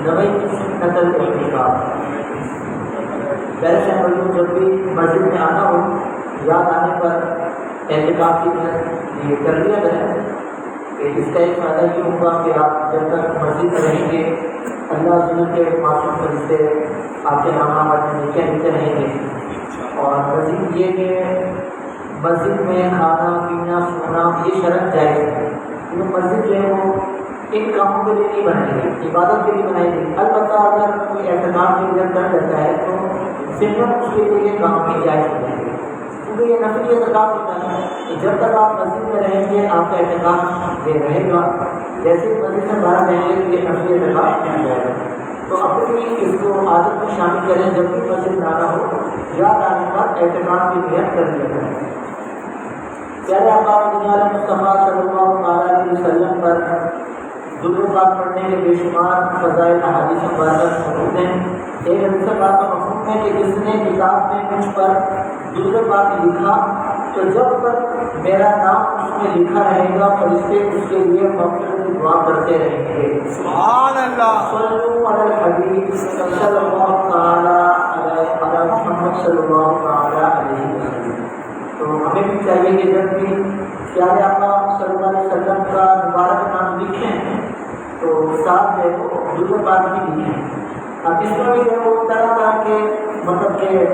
نویت سنت الاعتکاف۔ پہلے سے جب بھی مسجد میں آنا ہو یاد آنے پر اعتکاف کی نیت یہ کر لیا جائے کہ اس کا ایک فائدہ یہ ہوگا کہ آپ جب تک مسجد میں رہیں گے اللہ تعالیٰ کے معصوم فرشتے آپ کے نام میں نیچے نیچے رہیں گے۔ اور مزید یہ کہ مسجد میں کھانا پینا سونا یہ شرط جائز ہے، کیونکہ مسجد جو ہے وہ ان کاموں کے لیے نہیں بنائی گئی، عبادت کے لیے بنائی گئی۔ البتہ اگر کوئی اعتکاف کے لیے کر لیتا ہے تو صرف اس کے لیے یہ کام کی جائز ہو جائے گی، کیونکہ یہ نفلی اعتکاف ہوتا ہے کہ جب تک آپ مسجد میں رہیں گے آپ کا اعتکاف یہ رہے گا، جیسے مسجد سے باہر رہیں گے تو یہ نفلی اعتکاف نہیں جائے گا۔ تو اپنی اس کو عادت میں شامل کریں، جب بھی مسجد میں آنا ہو یاد آنے پر اعتکاف کی نیت کر لیا جائے۔ پیارے آقا مصطفیٰ صلی اللہ علیہ وسلم پر درود پاک پڑھنے کے بے شمار فضائل احادیث مبارکہ موجود ہیں۔ ایک حدیث پاک کا مفہوم ہے کہ جس نے کتاب میں مجھ پر درود پاک لکھا تو جب تک میرا نام اس میں لکھا رہے گا فرشتے اس کے لیے مغفرت کی دعا کرتے رہیں گے۔ سبحان اللہ۔ صلو علی الحبیب صلی اللہ تعالی علی محمد صلی اللہ تعالی علیہ وسلم۔ تو ہمیں بھی چاہیے کہ جب بھی پیارے آقا صلی اللہ علیہ وسلم کا مبارک نام لکھیں تو ساتھ جو ہے وہ درود پاک بھی لکھیں۔ اب اس میں بھی جو ہے وہ طرح طرح کے مطلب کہ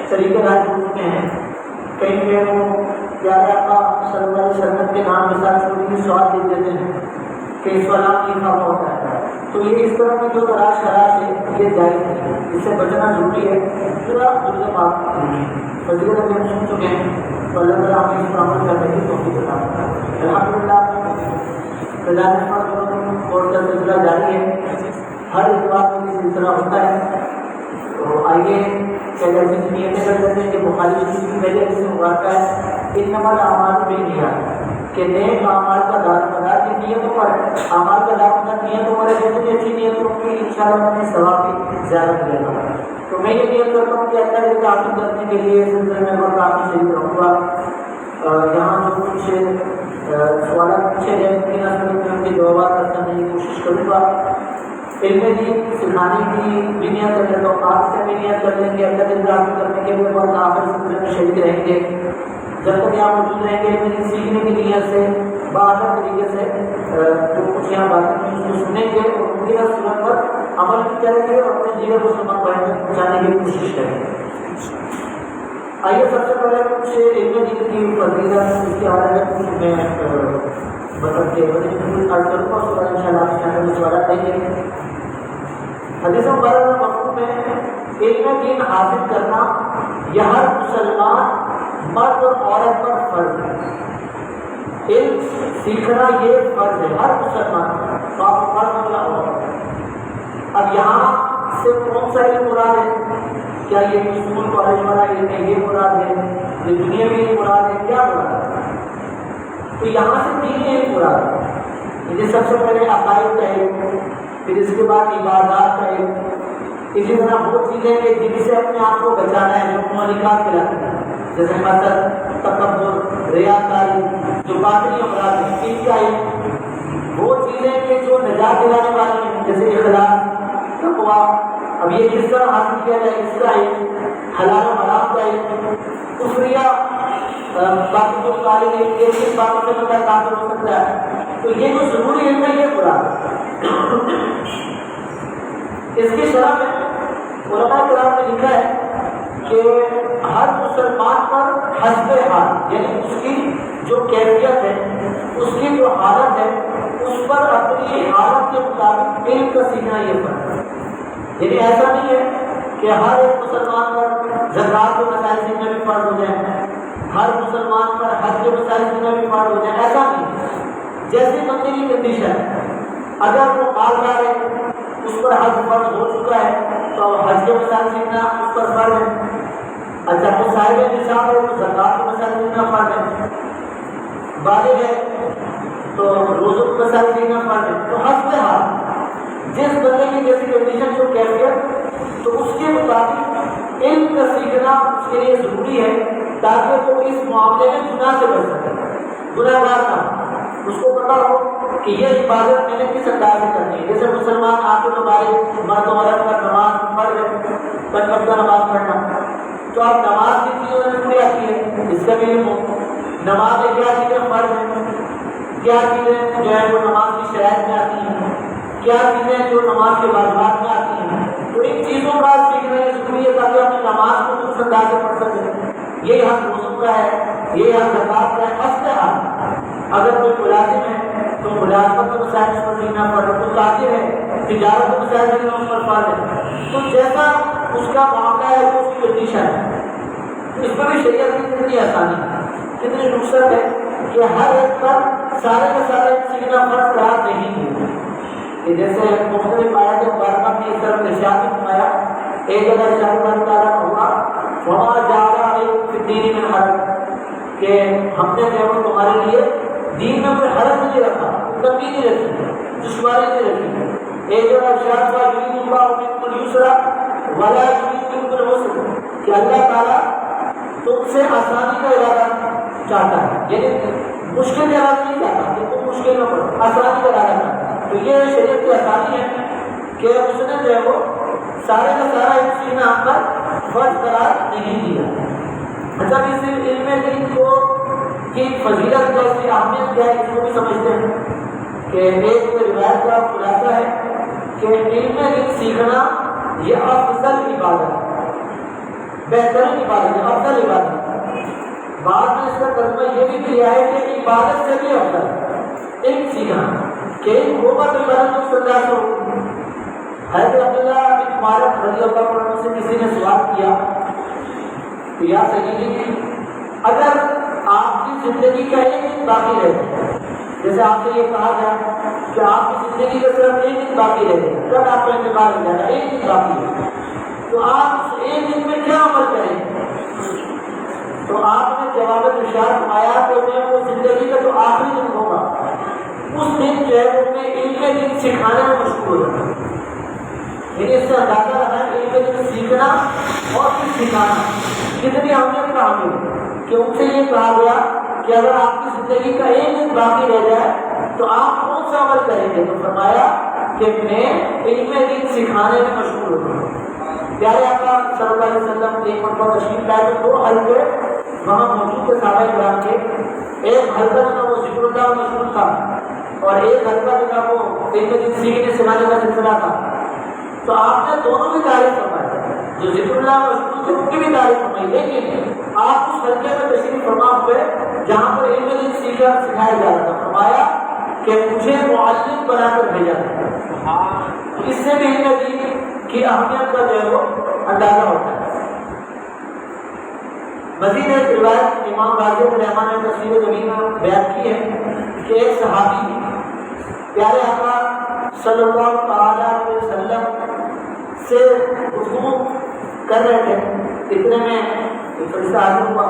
طریقے راج ہوتے ہیں، کہیں پہ وہ پیارے آقا صلی اللہ علیہ وسلم کے نام کے ساتھ چھوٹی سوال لکھ دیتے ہیں کہ سوالات لکھا ہوا ہوتا ہے، تو یہ اس طرح کی جو تلاش خراش ہے یہ جائز ہے، اس سے بچنا ضروری ہے۔ پورا درود پاک فضیلت ابھی ہم سن چکے ہیں، تو اللہ تعالیٰ ہمیں اس پر عمل کرنے کی توفیق عطا فرمائے۔ الحمدللہ کورس کا سلسلہ جاری ہے، ہر اتوار کو یہ سلسلہ ہوتا ہے۔ تو آئیے پہلے ایسی نیتیں کر لیتے ہیں کہ بخاری شریف کی پہلے حدیث مبارکہ ہے انما الاعمال بالنیات، کہ نیک اعمال کا دار مدار کی نیتوں پر، اعمال کا دار مدار نیتوں پر ہے، جتنی اچھی نیتوں کی انشاءاللہ ہمیں ثواب بھی زیادہ ملے گا۔ تو میں یہ نیت کرتا ہوں کہ اللہ کے تعلق کرنے کے لیے سلسلے میں وقت آپ کی شریک رہوں گا۔ یہاں جو کچھ سوالات پوچھے گئے ان کے جوابات کرنے کی کوشش کروں گا۔ علم دین سکھانے کی بھی نیت کر لیتا ہوں، آپ سے بھی نیت کر لیں گے اللہ کے تعلق کرنے کے لیے بعد آخر سلسلے میں شریک رہیں گے۔ جب تک یہاں موجود رہیں گے علم دین سیکھنے کی نیت سے باہر طریقے سے جو کچھ یہاں باتیں اس کو سنیں گے اور ممکنہ صورت پر عمل بھی کریں گے اور اپنے جیون کو سماج بہن تک پہنچانے کی کوشش کریں گے۔ آئیے سب سے پہلے کچھ علم دین کی فضیلت اس کے حوالے سے میں مطلب کہ عرض کروں گا، اس ان شاء اللہ چینل میں سوالات دیں گے۔ حدیث مبارکہ کا مفہوم ہے علم دین حاصل کرنا یہ ہر مسلمان مرد اور عورت پر فرض ہے۔ علم سیکھنا یہ فرض ہے ہر مسلمان مرد یا عورت۔ اب یہاں سے کون سا علم مراد ہے؟ کیا یہ اسکول کالج والا علم ہے یہ مراد ہے، یہ دنیا میں یہ مراد ہے، کیا مراد ہے؟ تو یہاں سے تین علم مراد ہے، یہ سب سے پہلے عقائد کا علم، پھر اس کے بعد عبادات کا علم، اسی طرح بہت چیزیں کہ جن سے اپنے آپ کو بچانا ہے، جو مملکات کہلاتے ہیں، جیسے مثلا تکبر، ریاکاری، جو باطنی امراض ہیں ان کا علم، وہ چیزیں کہ جو نجات دلانے والی ہیں جیسے اخلاص، تقویٰ، اب یہ کس طرح حاصل کیا جائے اس کا علم، حلال و حرام کا علم، کفریہ باقی جو سارے یہ کس باتوں سے بندہ کافر ہو سکتا ہے، تو یہ جو ضروری علم ہے یہ پورا۔ اس کی شرح میں علماء کرام نے لکھا ہے کہ ہر مسلمان پر حسب حال، یعنی اس کی جو کیفیت ہے، اس کی جو حالت ہے، اس پر اپنی حالت کے مطابق علم کا سیکھنا یہ فرض ہے۔ یعنی ایسا نہیں ہے کہ ہر ایک مسلمان پر زکوٰۃ کے مسائل سیکھنا بھی فرض ہو جائے، ہر مسلمان پر حج کے مسائل سیکھنا بھی فرض ہو جائے، ایسا نہیں۔ جیسے بندے کی کنڈیشن ہے، اگر وہ مالدار ہے اس پر حج فرض ہو چکا ہے تو حج کے مسائل سیکھنا اس پر فرض ہے۔ اچھا وہ صاحب نصاب ہے تو زکوٰۃ کے مسائل سیکھنا فرض ہے، بالغ ہے تو روزوں کے مسائل سیکھنا فرض ہے۔ تو حسب حال جس بندے کی جیسی کنڈیشن جو کیفیت، تو اس کے مطابق علم کا سیکھنا اس کے لیے ضروری ہے تاکہ وہ اس معاملے میں گناہ سے بچ سکے، گناہ گار نہ ہو، اس کو پتا ہو کہ یہ عبادت میں نے کس انداز سے کرنی ہے۔ جیسے مسلمان آپ کے ہمارے تو آپ نماز کی چیزوں میں پوری آتی ہے، اس کا بھی علم ہو، نماز میں کیا چیزیں فرض ہیں، کیا چیزیں جو ہے وہ نماز کی شرائط میں آتی ہیں، کیا چیزیں جو نماز کے واجبات میں آتی ہیں، تو ان چیزوں کا سیکھنا ضروری ہے تاکہ اپنی نماز کو درست انداز سے پڑھ سکیں۔ یہ حق وضو کا ہے، یہ حق زکات کا ہے، اصل حق۔ اگر کوئی ملازم ہے تو ملازمت کے مسائل اس پر سیکھنا پڑ رہا، کوئی تاجر ہے تجارت کے مسائل سیکھنا اس پر فرض ہے، تو جیسا اس کا معاملہ ہے وہ اس کی کنڈیشن ہے۔ اس پر بھی شریعت کی کتنی آسانی ہے، کتنی رخصت ہے کہ ہر ایک پر سارے کے سارے سیکھنا فرض قرار نہیں ہے۔ کہ جیسے مختلف آیات مبارکہ میں اس طرح ارشاد فرمایا، ایک جگہ ارشاد تعالیٰ ہوگا وما جعل علیکم فی الدین من حرج، کہ ہم نے جو تمہارے لیے دین میں کوئی حرج نہیں رکھا، تنگی نہیں رکھی، دشواری نہیں رکھی۔ ایک جگہ ارشاد ہوا یرید اللہ بکم الیسر ولا یرید بکم العسر، کہ اللہ تعالیٰ تم سے آسانی کا ارادہ چاہتا ہے، یعنی مشکل کا ارادہ نہیں چاہتا کہ تم مشکل نہ پڑو، آسانی کا ارادہ چاہتا ہے۔ تو یہ شریعت کی آسانی ہے کہ اس نے جو ہے وہ سارے کا سارا اس چیز میں آپ پر فرض قرار نہیں دیا۔ اچھا اس علم دین کو کی فضیلت کیا، اس کی اہمیت کیا ہے، اس کو بھی سمجھتے ہیں کہ ایک روایت کا خلاصہ ہے کہ علم دین سیکھنا یہ افضل عبادت ہے، بہترین عبادت ہے، افضل عبادت ہے۔ بعد میں اس کا ترجمہ یہ بھی کیا ہے کہ عبادت سے بھی افضل ہے علم سیکھنا، کہ علم ہوگا تو عبادت کو سجا ہو۔ حضرت عبداللہ بن مبارک رضی اللہ عنہ سے کسی نے سوال کیا کہ یا سیدی اگر آپ کی زندگی کا ایک دن باقی رہے، جیسے آپ سے یہ کہا گیا کہ آپ کی زندگی کا صرف ایک دن باقی رہے، کل آپ کا انتقال ہو جائے گا، ایک دن باقی ہے، تو آپ اس ایک دن میں کیا عمل کریں گے؟ تو آپ نے جواب ارشاد فرمایا کہ میں وہ زندگی کا جو آخری دن ہوگا اس دن جو ہے وہ میں علم دین سکھانے میں مشغول ہوگا۔ یعنی اس سے اندازہ لگا کہ علم دین سیکھنا اور پھر سکھانا کتنی اہمیت کا حامل ہے، کہ ان سے یہ کہا گیا کہ اگر آپ کی زندگی کا ایک دن باقی رہ جائے تو آپ کون سا عمل کریں گے؟ تو فرمایا کہ میں علم دین سکھانے میں مشغول ہوگا۔ پیارے آقا صلی اللہ علیہ وسلم ایک مرتبہ تشریف لائے تو دو حلقے وہاں موجود تھے صحابہ کرام کے، ایک حلقہ جو تھا وہ ذکر اللہ و مشغول تھا اور ایک حلقہ جو تھا وہ علم دین سیکھنے سکھانے کا سلسلہ تھا۔ تو آپ نے دونوں کی تعریف فرمائی، جو ذکر اللہ و مشغول تھے ان کی بھی تعریف فرمائی، لیکن آپ اس حلقے میں تشریف فرما ہوئے جہاں پر علم دین سکھایا جا رہا تھا، فرمایا کہ مجھے معلم بنا کر بھیجا تھا۔ اس سے بھی علم دین کی اہمیت کا جو ہے وہ اندازہ ہوتا ہے۔ مزید ایک روایت امام غازی الرحمٰن نے تفسیر جمیل میں بیان کی ہے کہ ایک صحابی پیارے آقا صلی اللہ تعالیٰ علیہ وسلم سے گفتگو کر رہے تھے، اتنے میں ایک فرشتہ حاضر ہوا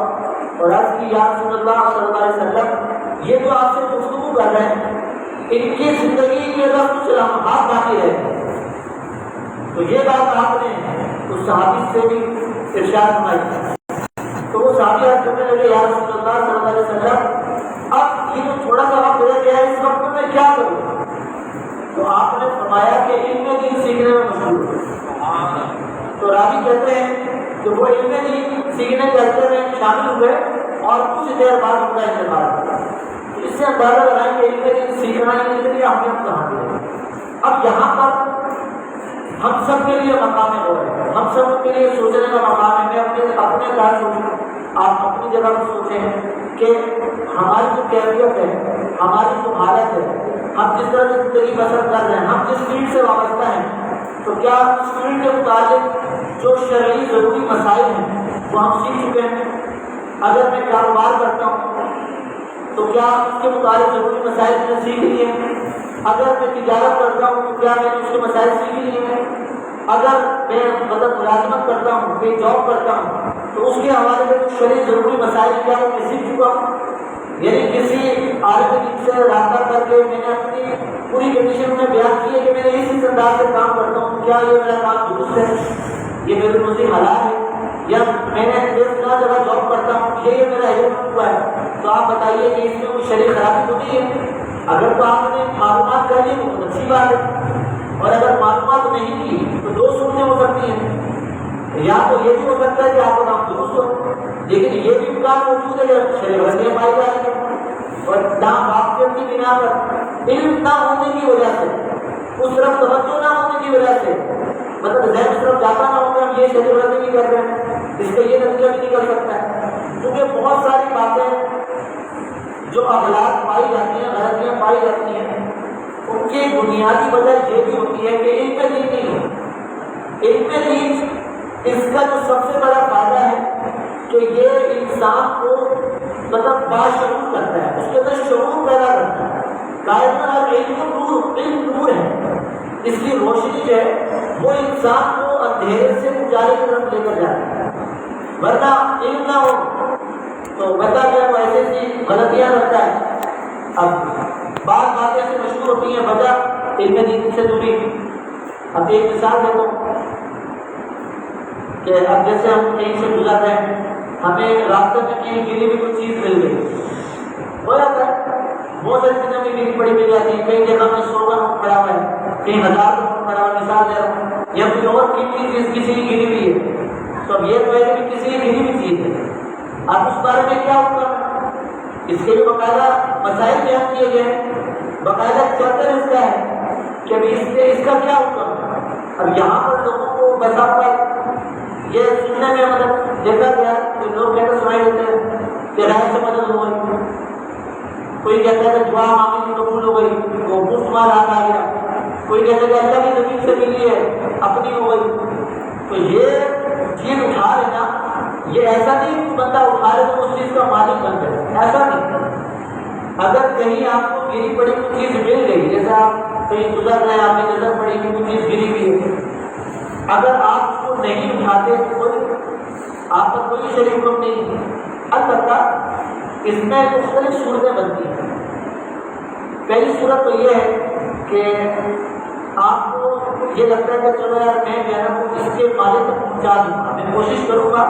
اور عرض کی یا رسول اللہ صلی اللہ علیہ وسلم یہ جو آپ سے گفتگو کر رہے ہیں ان کی زندگی کے اندر کچھ لمحات باقی رہے، تو یہ بات آپ نے اس صحابی سے بھی ارشاد فرمائی۔ تو وہ صحابی عرض کرنے لگے یا رسول اللہ صلی اللہ علیہ وسلم اب یہ جو تھوڑا سا وقت رہ گیا ہے اس وقت میں کیا کروں؟ تو آپ نے فرمایا کہ علم دین سیکھنے میں مشغول ہو۔ تو راوی کہتے ہیں کہ وہ علم دین سیکھنے کے عرصے میں شامل ہوئے اور کچھ دیر بعد ان کا انتقال ہوا۔ اس سے اندازہ لگائیں کہ علم دین سیکھنا اتنی اہمیت کہاں ہے۔ اب یہاں پر ہم سب کے لیے مقام ہے، ہم سب کے لیے سوچنے کا مقام ہے۔ میں اپنے کار سوچوں، آپ اپنی جگہ پر سوچیں کہ ہماری جو کیفیت ہے، ہماری جو حالت ہے، ہم جس طرح کی زندگی بسر کر رہے ہیں، ہم جس فیلڈ سے وابستہ ہیں، تو کیا اس فیلڈ کے متعلق جو شرعی ضروری مسائل ہیں وہ ہم سیکھ چکے ہیں؟ اگر میں کاروبار کرتا ہوں تو کیا اس کے متعلق ضروری مسائل میں نے سیکھ لیے ہیں؟ اگر میں تجارت کرتا ہوں تو کیا میں نے اس کے مسائل سیکھ لیے ہیں؟ اگر میں ملازمت کرتا ہوں، کوئی جاب کرتا ہوں تو اس کے حوالے سے کچھ شرعی ضروری مسائل کیا وہ میں سیکھ چکا ہوں؟ یعنی کسی عالم دین سے رابطہ کر کے میں نے اپنی پوری کنڈیشن میں بیان کی ہے کہ میں اس انداز سے کام کرتا ہوں، کیا یہ میرا کام درست ہے، یہ میری روزی حلال ہے، یا میں نے اس جگہ جاب کرتا ہوں یہ میرا علم ہوا ہے، تو آپ بتائیے کہ اس میں کوئی شرعی خرابی تو نہیں ہے؟ اگر تو آپ نے معلومات کر لی تو بہت اچھی بات ہے، اور اگر معلومات نہیں کی تو دو صورتیں ہو سکتی ہیں۔ یا تو یہ بھی ہو سکتا ہے کہ آپ کا کام درست ہو، لیکن یہ بھی امکان موجود ہے کہ شرعی غلطیاں پائی جا رہی ہیں، اور ناواقفیت کی بنا پر، علم نہ ہونے کی وجہ سے، اس طرف توجہ نہ ہونے کی وجہ سے، مطلب ذہن اس طرف جاتا نہ ہو کہ ہم یہ شرعی غلطی نہیں کر رہے ہیں، اس کا یہ نتیجہ بھی نکل سکتا ہے. کیونکہ بہت ساری باتیں جو اغلاط پائی جاتی ہیں، غلطیاں پائی جاتی ہیں، ان کی بنیادی وجہ یہ بھی ہوتی ہے کہ علم دین نہیں ہے. علم دین اس کا جو سب سے بڑا فائدہ ہے کہ یہ انسان کو مطلب باشعور کرتا ہے، اس کے اندر شعور پیدا کرتا ہے. کائنات علم نور ہے، اس کی روشنی جو ہے وہ انسان کو اندھیرے سے اجالے کی طرف لے کر جاتا ہے. ورنہ علم نہ ہو تو بتا کیا وہ ایسے ایسی غلطیاں کرتا ہے. اب بعض باتیں سے مشہور ہوتی ہیں وجہ علم دین سے دوری. اب ایک مثال دیتا ہوں کہ اب جیسے ہم کہیں سے گزر رہے ہیں، ہمیں راستے میں کہیں گری ہوئی کوئی چیز مل گئی، ہو جاتا ہے بہت ساری چیزیں بھی گری پڑی مل جاتی ہیں. کئی جگہ میں 100 کا نوٹ پڑا ہوا ہے، کہیں 1000 کا نوٹ پڑا ہوا ہے، مثال دے رہا ہوں، یا کوئی اور قیمتی چیز کسی کی گری ہوئی ہے. تو اب یہ تو ہے کہ کسی کی گری ہوئی چیز ہے، اب اس بارے میں کیا ہوگا؟ اس کے بھی باقاعدہ مسائل بیان کیے گئے ہیں، باقاعدہ چیپٹر اس کا ہے کہ اس کا کیا ہوگا. اب یہاں پر لوگوں کو بتا کر یہ سننے میں مطلب دیکھا گیا کہ لوگ کہتے سنائی دیتے ہیں کہ غیر سے مدد ہو گئی، کوئی کہتا ہے کہ دعا مانگی تھی قبول ہو گئی، وہ مفت مال آ گیا، کوئی کہتا ہے کہ اللہ کی زمین سے ملی ہے اپنی ہو گئی. تو یہ چیز اٹھا لینا، یہ ایسا نہیں کہ بندہ اٹھا لے تو اس چیز کا مالک بن جائے، ایسا نہیں. اگر کہیں آپ کو گری پڑی کوئی چیز مل گئی، جیسے آپ کہیں گزر رہے ہیں، آپ کی نظر پڑی کہ کوئی چیز گری ہوئی ہے، اگر آپ اس کو نہیں اٹھاتے تو کوئی آپ کا کوئی شرعی حکم نہیں ہے. البتہ اس میں مختلف صورتیں بنتی ہیں. پہلی صورت تو یہ ہے کہ آپ کو یہ لگتا ہے کہ چلو یار میں جو ہے وہ اس کے مالک تک پہنچا دوں گا، میں کوشش کروں گا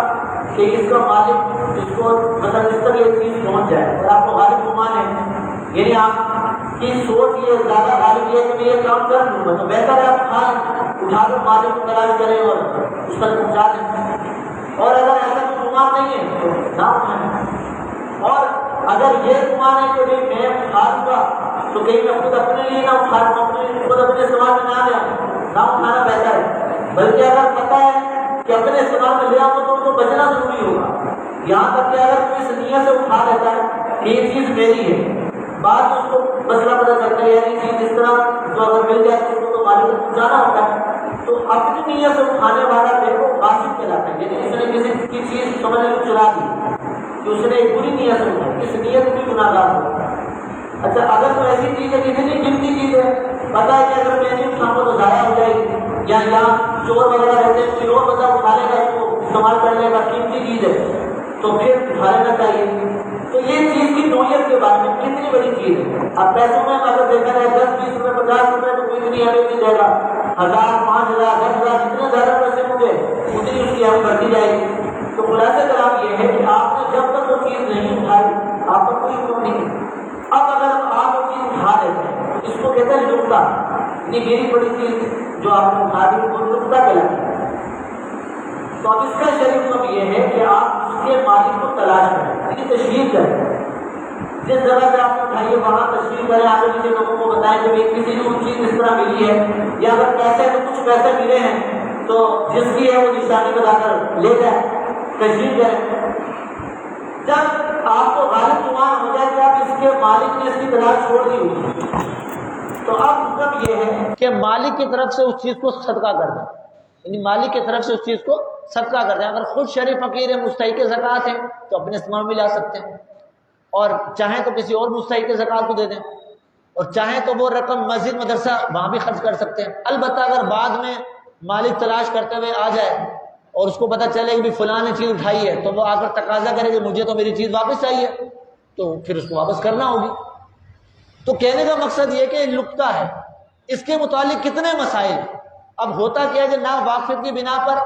کہ اس کا مالک اس کو مطلب اس تک یہ چیز پہنچ جائے، اور آپ کو غالب گمان ہے، یعنی آپ کی سوچ یہ زیادہ غالب ہے کہ میں یہ کام کر لوں گا، تو بہتر ہے آپ اٹھا کر مالک کو تلاش کریں اور اس تک پہنچا دیں. اور اگر ایسا کوئی گمان نہیں ہے تو نہ اٹھائیں. اور اگر یہ گمان ہے کہ میں اٹھا دوں گا تو کہیں میں خود اپنے لیے نہ اٹھا دوں، خود اپنے استعمال میں نہ لے آؤں، نہ اٹھانا بہتر ہے. بلکہ اگر پتہ ہے کہ اپنے استعمال میں لے آؤں تو ان کو بچنا ضروری ہوگا. یہاں تک کہ اگر کوئی اس نیت سے اٹھا لیتا ہے کہ یہ چیز میری ہے، بعد میں اس کو مسئلہ پتہ چلتا ہے یہ چیز اس طرح جو اگر مل جائے تو اس کو تو مالک تک پہنچانا ہوتا ہے، تو اپنی نیت سے اٹھانے والا دیکھو غاصب کہلاتا ہے. یعنی اس نے کسی کی چیز سمجھ میں چرا دی کہ اس نے ایک بری نیت سے اٹھائی، اس نیت بھی گناہ گار ہوتا ہے. اچھا اگر تو ایسی چیز ہے کہ اتنی قیمتی چیز ہے، پتہ ہے کہ اگر میں نہیں اٹھاؤں گا تو ضائع ہو جائے گی، یا چور وغیرہ رہتے ہیں کوئی اور بندہ اٹھا لے گا، اس کو استعمال کر لے گا، قیمتی چیز ہے تو پھر اٹھا لینا چاہیے. تو یہ چیز کی نوعیت کے بارے میں کتنی بڑی چیز ہے. اب پیسوں میں اگر دیکھا جائے 10 20 روپے 50 روپے تو کوئی اتنی اہمیت نہیں دے گا، 1000 5000 10,000 جتنے زیادہ پیسے ہوں گے اتنی اس کی اہمیت بڑھتی جائے گی. تو خلاصہ کلام یہ ہے کہ آپ نے جب تک وہ چیز نہیں اٹھائی آپ کا کوئی حکم نہیں ہے. اب اگر آپ وہ چیز اٹھا لیتے ہیں اس کو کہتے ہیں لقطہ، یعنی میری بڑی چیز جو آپ نے اٹھا دی وہ لقطہ کہلاتی ہے. تو اب اس کا شرعی حکم یہ ہے کہ آپ اس کے مالک کو تلاش کریں، یعنی تشہیر کریں. جس جگہ سے آپ اٹھائیے وہاں تشہیر کریں، آگے پیچھے لوگوں کو بتائیں کہ کسی کو چیز اس طرح ملی ہے، یا اگر پیسے تو کچھ پیسے ملے ہیں تو جس کی ہے وہ نشانی بتا کر لے جائیں، تشہیر کریں. جب آپ کو غالب گمان ہو جائے کہ آپ اس کے مالک نے اس کی تلاش چھوڑ دی ہوگی تو اب حکم یہ ہے کہ مالک کی طرف سے اس چیز کو صدقہ کر دیں، یعنی مالک کی طرف سے اس چیز کو صدقہ کر دیں. اگر خود شرعی فقیر ہے، مستحق زکوٰۃ ہے تو اپنے استعمال میں لا سکتے ہیں، اور چاہیں تو کسی اور مستحق زکوٰۃ کو دے دیں، اور چاہیں تو وہ رقم مسجد مدرسہ وہاں بھی خرچ کر سکتے ہیں. البتہ اگر بعد میں مالک تلاش کرتے ہوئے آ جائے اور اس کو پتہ چلے کہ بھی فلاں نے چیز اٹھائی ہے تو وہ آ کر تقاضا کرے کہ مجھے تو میری چیز واپس چاہیے، تو پھر اس کو واپس کرنا ہوگی. تو کہنے کا مقصد یہ کہ لقطہ ہے، اس کے متعلق کتنے مسائل. اب ہوتا کیا ہے کہ ناواقفیت کی بنا پر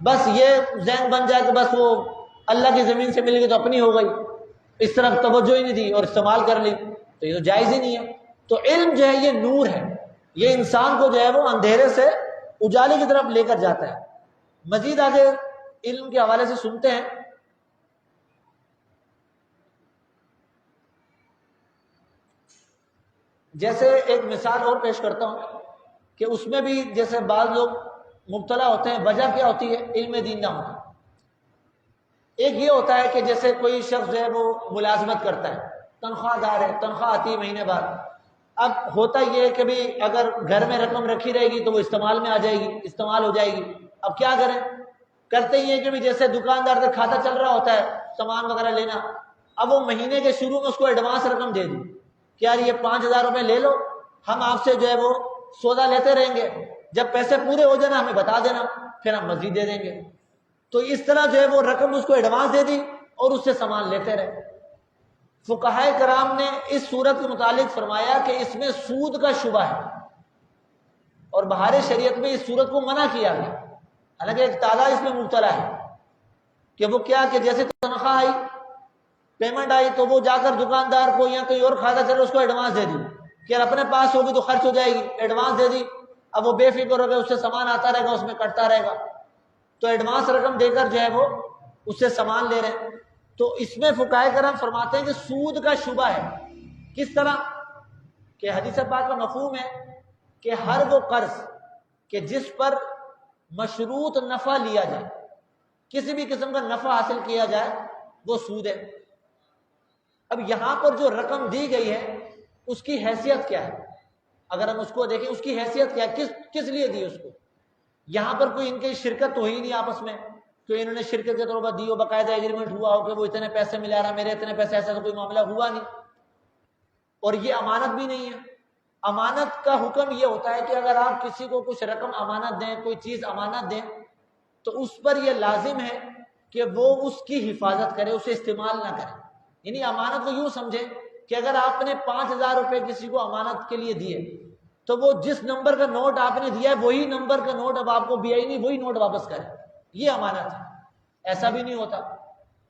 بس یہ ذہن بن جائے کہ بس وہ اللہ کی زمین سے مل گئی تو اپنی ہو گئی، اس طرف توجہ ہی نہیں دی اور استعمال کر لی، تو یہ تو جائز ہی نہیں ہے. تو علم جو ہے یہ نور ہے، یہ انسان کو جو ہے وہ اندھیرے سے اجالے کی طرف لے کر جاتا ہے. مزید آگے علم کے حوالے سے سنتے ہیں. جیسے ایک مثال اور پیش کرتا ہوں کہ اس میں بھی جیسے بعض لوگ مبتلا ہوتے ہیں. وجہ کیا ہوتی ہے؟ علم دین نہ ہونا. ایک یہ ہوتا ہے کہ جیسے کوئی شخص جو ہے وہ ملازمت کرتا ہے، تنخواہ دار ہے، تنخواہ آتی ہے مہینے بعد. اب ہوتا یہ ہے کہ بھی اگر گھر میں رقم رکھی رہے گی تو وہ استعمال میں آ جائے گی، استعمال ہو جائے گی. اب کیا کریں؟ کرتے ہی ہے کہ بھی جیسے دکاندار سے کھاتا چل رہا ہوتا ہے سامان وغیرہ لینا، اب وہ مہینے کے شروع میں اس کو ایڈوانس رقم دے دی کہ یار یہ 5,000 روپے لے لو، ہم آپ سے جو ہے وہ سودا لیتے رہیں گے، جب پیسے پورے ہو جانا ہمیں بتا دینا، پھر ہم مزید دے دیں گے. تو اس طرح جو ہے وہ رقم اس کو ایڈوانس دے دی اور اس سے سامان لیتے رہے. فقہائے کرام نے اس صورت کے متعلق فرمایا کہ اس میں سود کا شبہ ہے، اور بہار شریعت میں اس صورت کو منع کیا گیا. حالانکہ ایک تعداد اس میں مبتلا ہے کہ وہ کیا کہ جیسے تنخواہ آئی، پیمنٹ آئی، تو وہ جا کر دکاندار کو یا کوئی اور کھاتا چلے اس کو ایڈوانس دے دی کہ اپنے پاس ہوگی تو خرچ ہو جائے گی، ایڈوانس دے دی. اب وہ بے فکر ہو گیا، اس سے سامان آتا رہے گا، اس میں کٹتا رہے گا. تو ایڈوانس رقم دے کر جو ہے وہ اس سے سامان لے رہے ہیں. تو اس میں فقہائے کرام فرماتے ہیں کہ سود کا شبہ ہے. کس طرح کہ حدیث پاک کا مفہوم ہے کہ ہر وہ قرض کہ جس پر مشروط نفع لیا جائے، کسی بھی قسم کا نفع حاصل کیا جائے، وہ سود ہے. اب یہاں پر جو رقم دی گئی ہے اس کی حیثیت کیا ہے؟ اگر ہم اس کو دیکھیں اس کی حیثیت کیا ہے، کس لیے دی اس کو؟ یہاں پر کوئی ان کی شرکت تو ہی نہیں آپس میں کہ انہوں نے شرکت کے طور پر دی ہو، باقاعدہ ایگریمنٹ ہوا ہو کہ وہ اتنے پیسے ملا رہا میرے اتنے پیسے، ایسا تو کوئی معاملہ ہوا نہیں. اور یہ امانت بھی نہیں ہے. امانت کا حکم یہ ہوتا ہے کہ اگر آپ کسی کو کچھ رقم امانت دیں، کوئی چیز امانت دیں، تو اس پر یہ لازم ہے کہ وہ اس کی حفاظت کرے، اسے استعمال نہ کرے. یعنی امانت کو یوں سمجھیں کہ اگر آپ نے 5,000 روپے کسی کو امانت کے لیے دیے تو وہ جس نمبر کا نوٹ آپ نے دیا ہے وہی نمبر کا نوٹ اب آپ کو بھی آئی نہیں، وہی نوٹ واپس کرے. یہ امانت ہے. ایسا بھی نہیں ہوتا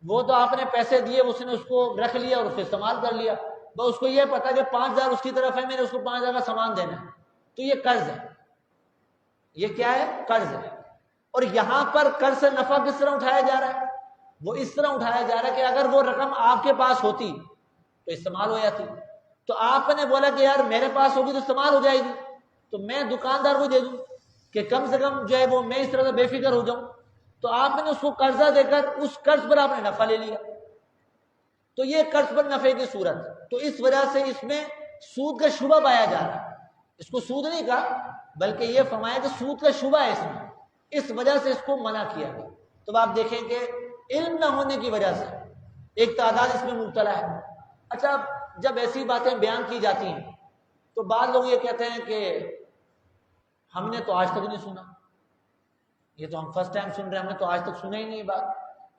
وہ تو آپ نے پیسے دیے، اس نے اس کو رکھ لیا اور اس کو استعمال کر لیا، بس اس کو یہ پتا کہ 5,000 اس کی طرف ہے، میں نے اس کو 5,000 کا سامان دینا ہے. تو یہ قرض ہے. یہ کیا ہے؟ قرض ہے. اور یہاں پر قرض سے نفع کس طرح اٹھایا جا رہا ہے؟ وہ اس طرح اٹھایا جا رہا ہے کہ اگر وہ رقم آپ کے پاس ہوتی تو استعمال ہو جاتی. تو آپ نے بولا کہ یار میرے پاس ہوگی تو استعمال ہو جائے گی، تو میں دکاندار کو دے دوں کہ کم سے کم جو ہے وہ میں اس طرح سے بے فکر ہو جاؤں. تو آپ نے اس کو قرضہ دے کر اس قرض پر آپ نے نفع لے لیا. تو یہ قرض پر نفع کی صورت. تو اس وجہ سے اس میں سود کا شبہ پایا جا رہا ہے. اس کو سود نہیں کہا بلکہ یہ فرمایا کہ سود کا شبہ ہے اس میں، اس وجہ سے اس کو منع کیا گیا. تو آپ دیکھیں کہ علم نہ ہونے کی وجہ سے ایک تعداد اس میں مبتلا ہے. اچھا، جب ایسی باتیں بیان کی جاتی ہیں تو بعض لوگ یہ کہتے ہیں کہ ہم نے تو آج تک نہیں سنا، یہ تو ہم فرسٹ ٹائم سن رہے ہیں، ہم نے تو آج تک سنا ہی نہیں بات.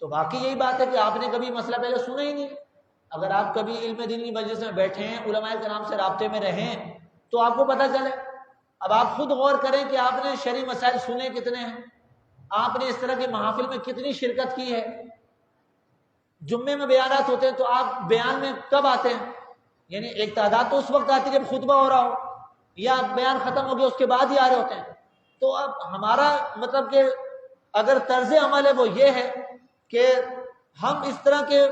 تو باقی یہی بات ہے کہ آپ نے کبھی مسئلہ پہلے سنا ہی نہیں. اگر آپ کبھی علم دینی مجلس میں بیٹھے ہیں، علماء کرام سے رابطے میں رہیں تو آپ کو پتہ چلے. اب آپ خود غور کریں کہ آپ نے شرعی مسائل سنے کتنے ہیں، آپ نے اس طرح کے محافل میں کتنی شرکت کی ہے. جمعے میں بیانات ہوتے ہیں تو آپ بیان میں کب آتے ہیں؟ یعنی ایک تعداد تو اس وقت آتی ہے جب خطبہ ہو رہا ہو یا بیان ختم ہو گیا اس کے بعد ہی آ رہے ہوتے ہیں. تو اب ہمارا مطلب کہ اگر طرز عمل ہے وہ یہ ہے کہ ہم اس طرح کے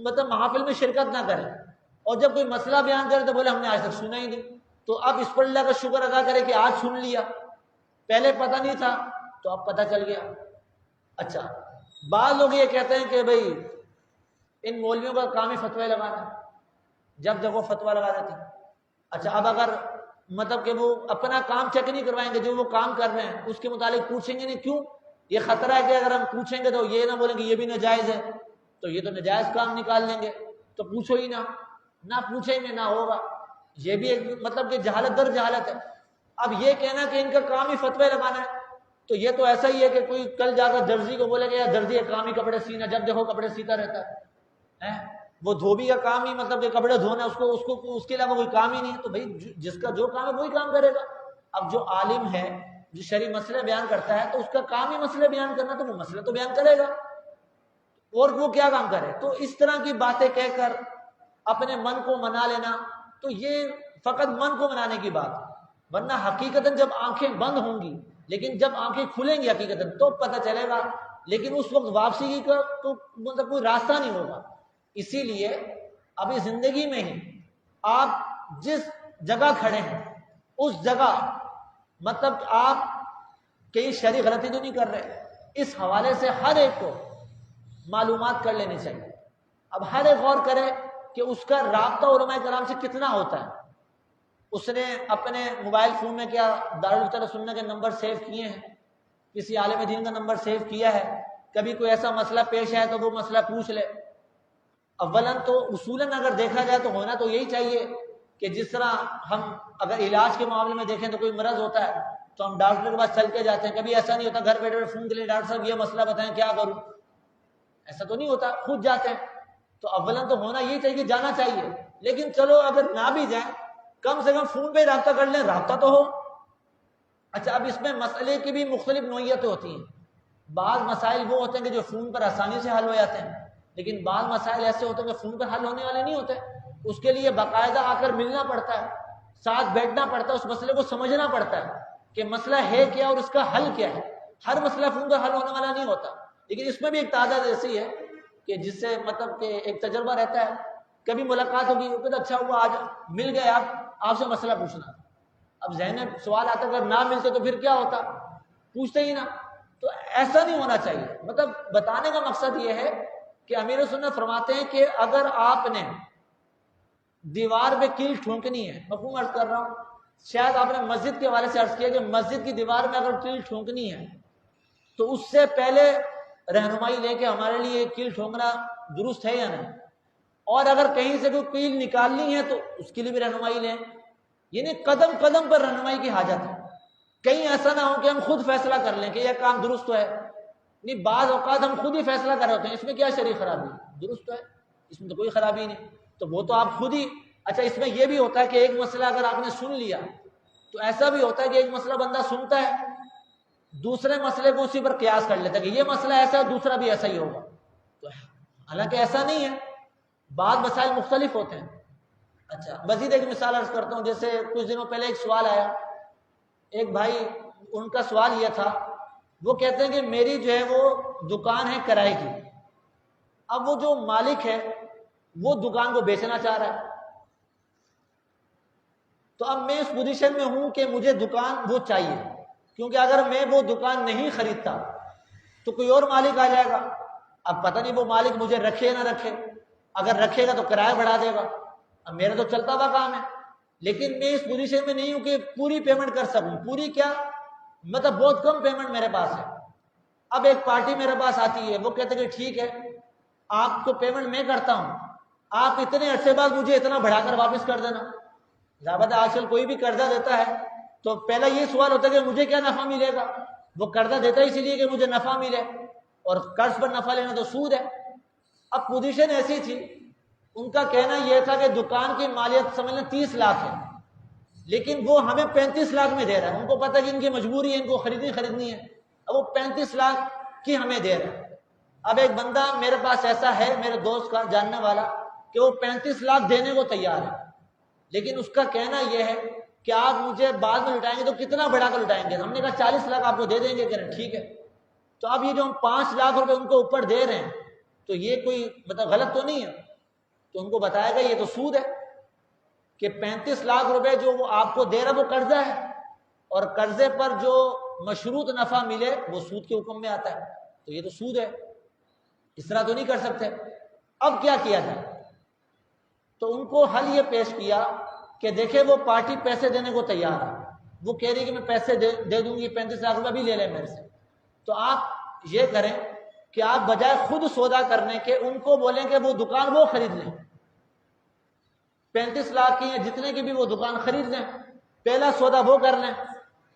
مطلب محافل میں شرکت نہ کریں، اور جب کوئی مسئلہ بیان کرے تو بولے ہم نے آج تک سنا ہی نہیں. تو اب اس پر اللہ کا شکر ادا کرے کہ آج سن لیا، پہلے پتہ نہیں تھا تو اب پتہ چل گیا. اچھا، بعض لوگ یہ کہتے ہیں کہ بھئی ان مولویوں کا کام ہی فتوی لگانا، جب دیکھو فتویٰ لگا دیتے ہیں. اچھا، اب اگر مطلب کہ وہ اپنا کام چیک نہیں کروائیں گے، جو وہ کام کر رہے ہیں اس کے متعلق پوچھیں گے نہیں. کیوں؟ یہ خطرہ ہے کہ اگر ہم پوچھیں گے تو یہ نہ بولیں گے یہ بھی ناجائز ہے، تو یہ تو ناجائز کام نکال لیں گے. تو پوچھو ہی نہ پوچھیں گے نہ ہوگا. یہ بھی ایک مطلب کہ جہالت در جہالت ہے. اب یہ کہنا کہ ان کا کام ہی فتوی لگانا ہے، تو یہ تو ایسا ہی ہے کہ کوئی کل جا کر درزی کو بولے گا یا درزی کا کام ہی کپڑے سینا، جب دیکھو کپڑے سیتا رہتا ہے. وہ دھوبی کا کام ہی مطلب کہ کپڑے دھونا، اس کے علاوہ کوئی کام ہی نہیں. تو بھائی جس کا جو کام ہے وہی کام کرے گا. اب جو عالم ہے جو شرعی مسئلے بیان کرتا ہے تو اس کا کام ہی مسئلے بیان کرنا، تو وہ مسئلہ تو بیان کرے گا، اور وہ کیا کام کرے. تو اس طرح کی باتیں کہہ کر اپنے من کو منا لینا، تو یہ فقط من کو منانے کی بات ہے. ورنہ حقیقتاً جب آنکھیں بند ہوں گی لیکن جب آنکھیں کھلیں گی حقیقتاً تو پتہ چلے گا، لیکن اس وقت واپسی کی تو مطلب کوئی راستہ نہیں ہوگا۔ اسی لیے ابھی زندگی میں ہی آپ جس جگہ کھڑے ہیں اس جگہ مطلب آپ کہیں شرعی غلطی تو نہیں کر رہے، اس حوالے سے ہر ایک کو معلومات کر لینی چاہیے۔ اب ہر ایک غور کرے کہ اس کا رابطہ علماء کرام سے کتنا ہوتا ہے، اس نے اپنے موبائل فون میں کیا دارالفتہ سننے کے نمبر سیو کیے ہیں، کسی عالم دین کا نمبر سیو کیا ہے، کبھی کوئی ایسا مسئلہ پیش آئے تو وہ مسئلہ پوچھ لے۔ اولاً تو اصولاً اگر دیکھا جائے تو ہونا تو یہی چاہیے کہ جس طرح ہم اگر علاج کے معاملے میں دیکھیں تو کوئی مرض ہوتا ہے تو ہم ڈاکٹر کے پاس چل کے جاتے ہیں، کبھی ایسا نہیں ہوتا گھر بیٹھے فون کے لیے ڈاکٹر صاحب یہ مسئلہ بتائیں کیا کروں، ایسا تو نہیں ہوتا، خود جاتے ہیں۔ تو اولاً تو ہونا یہی چاہیے کہ جانا چاہیے، لیکن چلو اگر نہ بھی جائیں کم سے کم فون پہ رابطہ کر لیں، رابطہ تو ہو۔ اچھا، اب اس میں مسئلے کی بھی مختلف نوعیتیں ہوتی ہیں، بعض مسائل وہ ہوتے ہیں کہ جو فون پر آسانی سے حل ہو جاتے ہیں، لیکن بعض مسائل ایسے ہوتے ہیں کہ فون پر حل ہونے والے نہیں ہوتے، اس کے لیے باقاعدہ آ کر ملنا پڑتا ہے، ساتھ بیٹھنا پڑتا ہے، اس مسئلے کو سمجھنا پڑتا ہے کہ مسئلہ ہے کیا اور اس کا حل کیا ہے۔ ہر مسئلہ فون پر حل ہونے والا نہیں ہوتا، لیکن اس میں بھی ایک تعداد ایسی ہے کہ جس سے مطلب کہ ایک تجربہ رہتا ہے، کبھی ملاقات ہوگی تو اچھا ہوا آج مل گئے، آپ سے مسئلہ پوچھنا۔ اب ذہن میں سوال آتا ہے اگر نہ ملتے تو پھر کیا ہوتا، پوچھتے ہی نہ۔ تو ایسا نہیں ہونا چاہیے۔ مطلب بتانے کا مقصد یہ ہے کہ امیر سنت فرماتے ہیں کہ اگر آپ نے دیوار پہ کیل ٹھونکنی ہے، مفہوم عرض کر رہا ہوں، شاید آپ نے مسجد کے حوالے سے عرض کیا کہ مسجد کی دیوار میں اگر کیل ٹھونکنی ہے تو اس سے پہلے رہنمائی لے کے ہمارے لیے کیل ٹھونکنا درست ہے یا نہیں، اور اگر کہیں سے کوئی کیل نکالنی ہے تو اس کے لیے بھی رہنمائی لیں، یعنی قدم قدم پر رہنمائی کی حاجت ہے۔ کہیں ایسا نہ ہو کہ ہم خود فیصلہ کر لیں کہ یہ کام درست تو ہے، نہیں بعض اوقات ہم خود ہی فیصلہ کر رہے ہوتے ہیں اس میں کیا شرعی خرابی ہے، درست تو ہے، اس میں تو کوئی خرابی نہیں، تو وہ تو آپ خود ہی۔ اچھا، اس میں یہ بھی ہوتا ہے کہ ایک مسئلہ اگر آپ نے سن لیا تو ایسا بھی ہوتا ہے کہ ایک مسئلہ بندہ سنتا ہے دوسرے مسئلے کو اسی پر قیاس کر لیتا ہے کہ یہ مسئلہ ایسا ہے دوسرا بھی ایسا ہی ہوگا، تو حالانکہ ایسا نہیں ہے، بعض مسائل مختلف ہوتے ہیں۔ اچھا، مزید ایک مثال عرض کرتا ہوں، جیسے کچھ دنوں پہلے ایک سوال آیا، ایک بھائی ان کا سوال یہ تھا، وہ کہتے ہیں کہ میری جو ہے وہ دکان ہے کرائے کی، اب وہ جو مالک ہے وہ دکان کو بیچنا چاہ رہا ہے، تو اب میں اس پوزیشن میں ہوں کہ مجھے دکان وہ چاہیے، کیونکہ اگر میں وہ دکان نہیں خریدتا تو کوئی اور مالک آ جائے گا، اب پتہ نہیں وہ مالک مجھے رکھے یا نہ رکھے، اگر رکھے گا تو کرایہ بڑھا دے گا، اب میرا تو چلتا ہوا کام ہے، لیکن میں اس پوزیشن میں نہیں ہوں کہ پوری پیمنٹ کر سکوں، پوری کیا مطلب بہت کم پیمنٹ میرے پاس ہے۔ اب ایک پارٹی میرے پاس آتی ہے، وہ کہتے ہیں کہ ٹھیک ہے آپ کو پیمنٹ میں کرتا ہوں، آپ اتنے عرصے بعد مجھے اتنا بڑھا کر واپس کر دینا۔ ضابطہ آج کل کوئی بھی قرضہ دیتا ہے تو پہلا یہ سوال ہوتا ہے کہ مجھے کیا نفع ملے گا، وہ قرضہ دیتا ہے اسی لیے کہ مجھے نفع ملے، اور قرض پر نفع لینا تو سود ہے۔ اب پوزیشن ایسی تھی، ان کا کہنا یہ تھا کہ دکان کی مالیت سمجھ لیں 30 لاکھ ہے، لیکن وہ ہمیں 35 لاکھ میں دے رہا ہے، ان کو پتہ ہے کہ ان کی مجبوری ہے، ان کو خریدنی ہے، اب وہ 35 لاکھ کی ہمیں دے رہا ہے۔ اب ایک بندہ میرے پاس ایسا ہے میرے دوست کا جاننے والا کہ وہ 35 لاکھ دینے کو تیار ہے، لیکن اس کا کہنا یہ ہے کہ آپ مجھے بعد میں لٹائیں گے تو کتنا بڑھا کر لٹائیں گے، ہم نے کہا 40 لاکھ آپ کو دے دیں گے، کہہ رہے ٹھیک ہے۔ تو اب یہ جو ہم 5 لاکھ روپے ان کو اوپر دے رہے ہیں تو یہ کوئی مطلب غلط تو نہیں ہے، تو ان کو بتایا گیا یہ تو سود ہے کہ 35 لاکھ روپے جو وہ آپ کو دے رہا وہ قرضہ ہے، اور قرضے پر جو مشروط نفع ملے وہ سود کے حکم میں آتا ہے، تو یہ تو سود ہے، اس طرح تو نہیں کر سکتے۔ اب کیا کیا جائے؟ تو ان کو حل یہ پیش کیا کہ دیکھیں وہ پارٹی پیسے دینے کو تیار ہے، وہ کہہ رہی کہ میں پیسے دے دوں گی، 35 لاکھ روپے بھی لے لیں میرے سے، تو آپ یہ کریں کہ آپ بجائے خود سودا کرنے کے ان کو بولیں کہ وہ دکان وہ خرید لیں، 35 لاکھ کی یا جتنے کی بھی وہ دکان خرید لیں، پہلا سودا وہ کر لیں،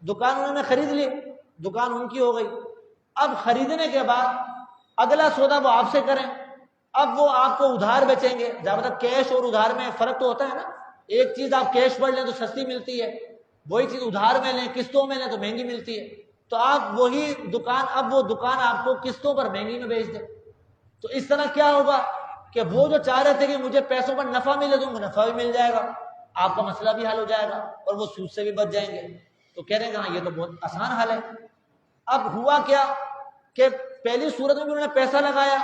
دکان انہوں نے خرید لی، دکان ان کی ہو گئی۔ اب خریدنے کے بعد اگلا سودا وہ آپ سے کریں، اب وہ آپ کو ادھار بیچیں گے، جب تک کیش اور ادھار میں فرق تو ہوتا ہے نا، ایک چیز آپ کیش پر لیں تو سستی ملتی ہے، وہی چیز ادھار میں لیں قسطوں میں لیں تو مہنگی ملتی ہے، تو آپ وہی دکان اب وہ دکان آپ کو قسطوں پر مہنگی میں بیچ دیں، تو اس طرح کیا ہوگا کہ وہ جو چاہ رہے تھے کہ مجھے پیسوں پر نفع ملے تو منافع بھی مل جائے گا، آپ کا مسئلہ بھی حل ہو جائے گا اور وہ سود سے بھی بچ جائیں گے۔ تو کہہ رہے ہیں کہ ہاں یہ تو بہت آسان حل ہے۔ اب ہوا کیا کہ پہلی صورت میں بھی انہوں نے پیسہ لگایا،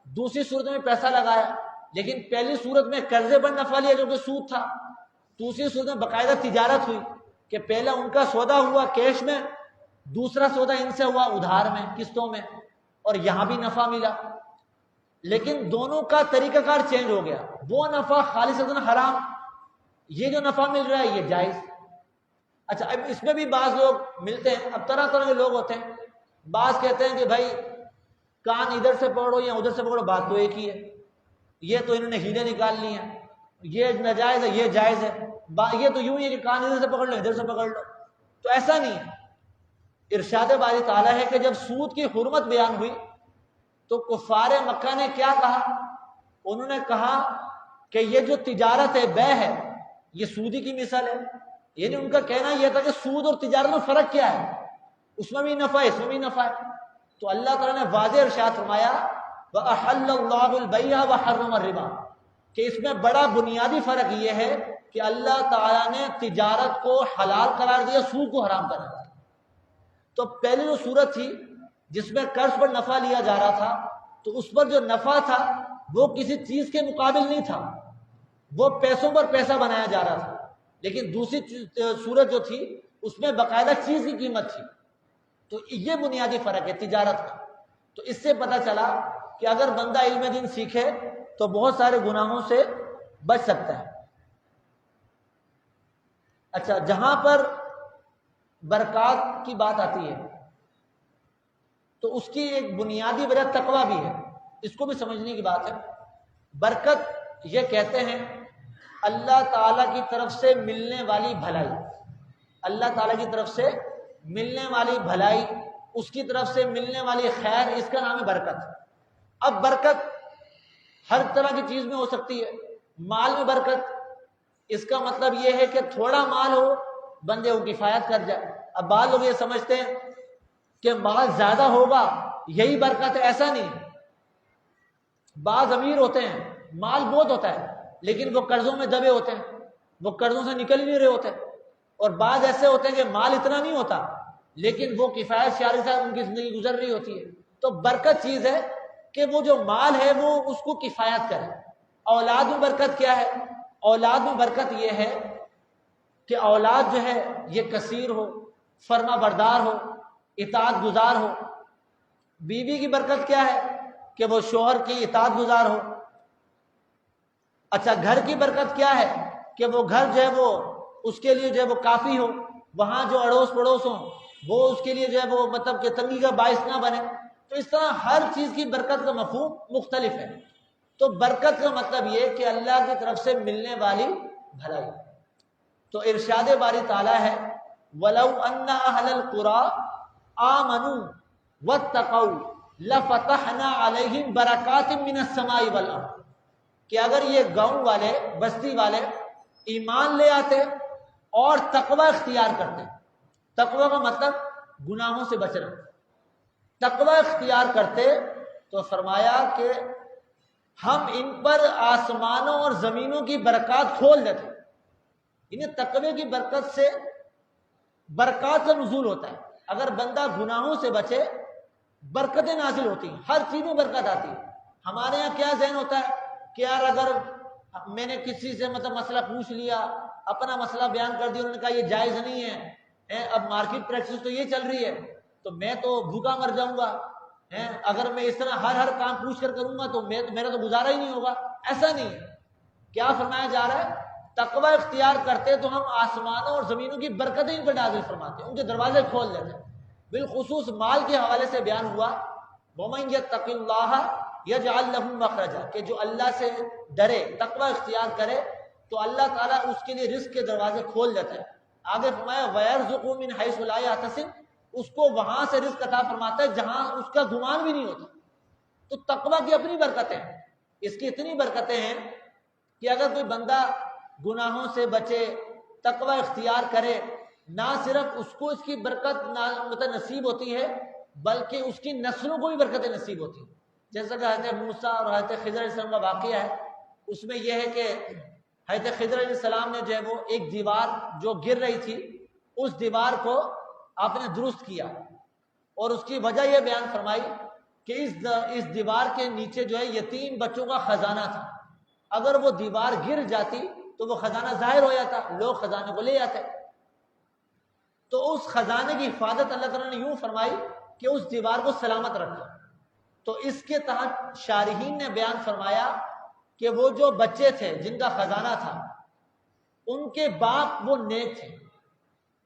دوسری صورت میں پیسہ لگایا، لیکن پہلی صورت میں قرضے پر نفع لیا جو کہ سود تھا، دوسری صورت میں باقاعدہ تجارت ہوئی کہ پہلا ان کا سودا ہوا کیش میں، دوسرا سودا ان سے ہوا ادھار میں، قسطوں میں، اور یہاں بھی نفع ملا، لیکن دونوں کا طریقہ کار چینج ہو گیا۔ وہ نفع خالصتاً حرام، یہ جو نفع مل رہا ہے یہ جائز۔ اچھا اب اس میں بھی بعض لوگ ملتے ہیں، اب طرح طرح کے لوگ ہوتے ہیں، بعض کہتے ہیں کہ بھائی کان ادھر سے پکڑو یا ادھر سے پکڑو بات تو ایک ہی ہے، یہ تو انہوں نے ہیلے نکال لی ہیں، یہ ناجائز ہے یہ جائز ہے، یہ تو یوں ہی ہے کہ کان ادھر سے پکڑ لو ادھر سے پکڑ لو، تو ایسا نہیں ہے۔ ارشاد باری تعالیٰ ہے کہ جب سود کی حرمت بیان ہوئی تو کفار مکہ نے کیا کہا؟ انہوں نے کہا کہ یہ جو تجارت ہے، بے ہے، یہ سودی کی مثال ہے۔ یعنی ان کا کہنا یہ تھا کہ سود اور تجارت میں فرق کیا ہے، اس میں بھی نفع ہے اس میں بھی نفع ہے۔ تو اللہ تعالیٰ نے واضح ارشاد فرمایا وَأَحَلَّ اللَّهُ الْبَيْعَ وَحَرَّمَ الرِّبَا، کہ اس میں بڑا بنیادی فرق یہ ہے کہ اللہ تعالیٰ نے تجارت کو حلال قرار دیا، سود کو حرام قرار دیا۔ تو پہلی جو صورت تھی جس میں قرض پر نفع لیا جا رہا تھا، تو اس پر جو نفع تھا وہ کسی چیز کے مقابل نہیں تھا، وہ پیسوں پر پیسہ بنایا جا رہا تھا، لیکن دوسری صورت جو تھی اس میں باقاعدہ چیز کی قیمت تھی۔ تو یہ بنیادی فرق ہے تجارت کا۔ تو اس سے پتہ چلا کہ اگر بندہ علم دین سیکھے تو بہت سارے گناہوں سے بچ سکتا ہے۔ اچھا جہاں پر برکات کی بات آتی ہے تو اس کی ایک بنیادی وجہ تقویٰ بھی ہے، اس کو بھی سمجھنے کی بات ہے۔ برکت یہ کہتے ہیں اللہ تعالیٰ کی طرف سے ملنے والی بھلائی، اللہ تعالیٰ کی طرف سے ملنے والی بھلائی، اس کی طرف سے ملنے والی خیر، اس کا نام ہے برکت۔ اب برکت ہر طرح کی چیز میں ہو سکتی ہے۔ مال میں برکت، اس کا مطلب یہ ہے کہ تھوڑا مال ہو بندے کو کفایت کر جائے۔ اب بعض لوگ یہ سمجھتے ہیں کہ مال زیادہ ہوگا یہی برکت ہے، ایسا نہیں۔ بعض امیر ہوتے ہیں مال بہت ہوتا ہے لیکن وہ قرضوں میں دبے ہوتے ہیں، وہ قرضوں سے نکل نہیں رہے ہوتے، اور بعض ایسے ہوتے ہیں کہ مال اتنا نہیں ہوتا لیکن وہ کفایت شعاری کے ساتھ ان کی زندگی گزر رہی ہوتی ہے۔ تو برکت چیز ہے کہ وہ جو مال ہے وہ اس کو کفایت کرے۔ اولاد میں برکت کیا ہے؟ اولاد میں برکت یہ ہے کہ اولاد جو ہے یہ کثیر ہو، فرما بردار ہو، اطاعت گزار ہو۔ بیوی کی برکت کیا ہے؟ کہ وہ شوہر کی اطاعت گزار ہو۔ اچھا گھر کی برکت کیا ہے؟ کہ وہ گھر جو ہے وہ اس کے لیے جو ہے وہ کافی ہو، وہاں جو اڑوس پڑوس ہوں وہ اس کے لیے جو ہے وہ مطلب کہ تنگی کا باعث نہ بنے۔ تو اس طرح ہر چیز کی برکت کا مفہوم مختلف ہے۔ تو برکت کا مطلب یہ کہ اللہ کی طرف سے ملنے والی بھلائی۔ تو ارشاد باری تعالیٰ ہے وَلَوْ أَنَّ أَهْلَ الْقُرَىٰ آمَنُوا وَاتَّقَوْا لَفَتَحْنَا عَلَيْهِمْ بَرَكَاتٍ مِّنَ السَّمَاءِ وَالْأَرْضِ، کہ اگر یہ گاؤں والے بستی والے ایمان لے آتے اور تقوی اختیار کرتے، تقوی کا مطلب گناہوں سے بچنا، تقوی اختیار کرتے تو فرمایا کہ ہم ان پر آسمانوں اور زمینوں کی برکات کھول دیتے۔ انہیں تقوی کی برکت سے برکات کا نزول ہوتا ہے۔ اگر بندہ گناہوں سے بچے برکتیں نازل ہوتی ہیں، ہر چیز میں برکت آتی ہے۔ ہمارے یہاں کیا ذہن ہوتا ہے کہ یار اگر میں نے کسی سے مطلب مسئلہ پوچھ لیا، اپنا مسئلہ بیان کر دیا، انہوں نے کہا یہ جائز نہیں ہے، اب مارکیٹ پریکٹس تو یہ چل رہی ہے تو میں تو بھوکا مر جاؤں گا، اگر میں اس طرح ہر کام پوچھ کر کروں گا تو میرا تو گزارا ہی نہیں ہوگا۔ ایسا نہیں ہے۔ کیا فرمایا جا رہا ہے؟ تقوی اختیار کرتے تو ہم آسمانوں اور زمینوں کی برکتیں ان پر نازل فرماتے ہیں، ان کے دروازے کھول دیتے ہیں۔ بالخصوص مال کے حوالے سے بیان ہوا وَمَن يَتَّقِ اللَّهَ يَجْعَلْ لَهُ مَخْرَجًا، کہ جو اللہ سے ڈرے، تقوی اختیار کرے تو اللہ تعالیٰ اس کے لیے رزق کے دروازے کھول دیتا ہے۔ آگے فرمایا وَيَرْزُقُهُ مِنْ حَيْثُ لَا يَحْتَسِبُ، اس کو وہاں سے رزق عطا فرماتا ہے جہاں اس کا گمان بھی نہیں ہوتا۔ تو تقوی کی اپنی برکتیں ہیں، اس کی اتنی برکتیں ہیں کہ اگر کوئی بندہ گناہوں سے بچے، تقوی اختیار کرے، نہ صرف اس کو اس کی برکت نصیب ہوتی ہے بلکہ اس کی نسلوں کو بھی برکتیں نصیب ہوتی ہیں۔ جیسا کہ حضرت موسیٰ اور حضرت خضر علیہ السلام کا واقعہ ہے، اس میں یہ ہے کہ حضرت خضر علیہ السلام نے جو ہے وہ ایک دیوار جو گر رہی تھی اس دیوار کو آپ نے درست کیا، اور اس کی وجہ یہ بیان فرمائی کہ اس دیوار کے نیچے جو ہے یتیم بچوں کا خزانہ تھا، اگر وہ دیوار گر جاتی تو وہ خزانہ ظاہر ہو جاتا، لوگ خزانے کو لے جاتے۔ تو اس خزانے کی حفاظت اللہ تعالیٰ نے یوں فرمائی کہ اس دیوار کو سلامت رکھا۔ تو اس کے تحت شارحین نے بیان فرمایا کہ وہ جو بچے تھے جن کا خزانہ تھا، ان کے باپ وہ نیک تھے،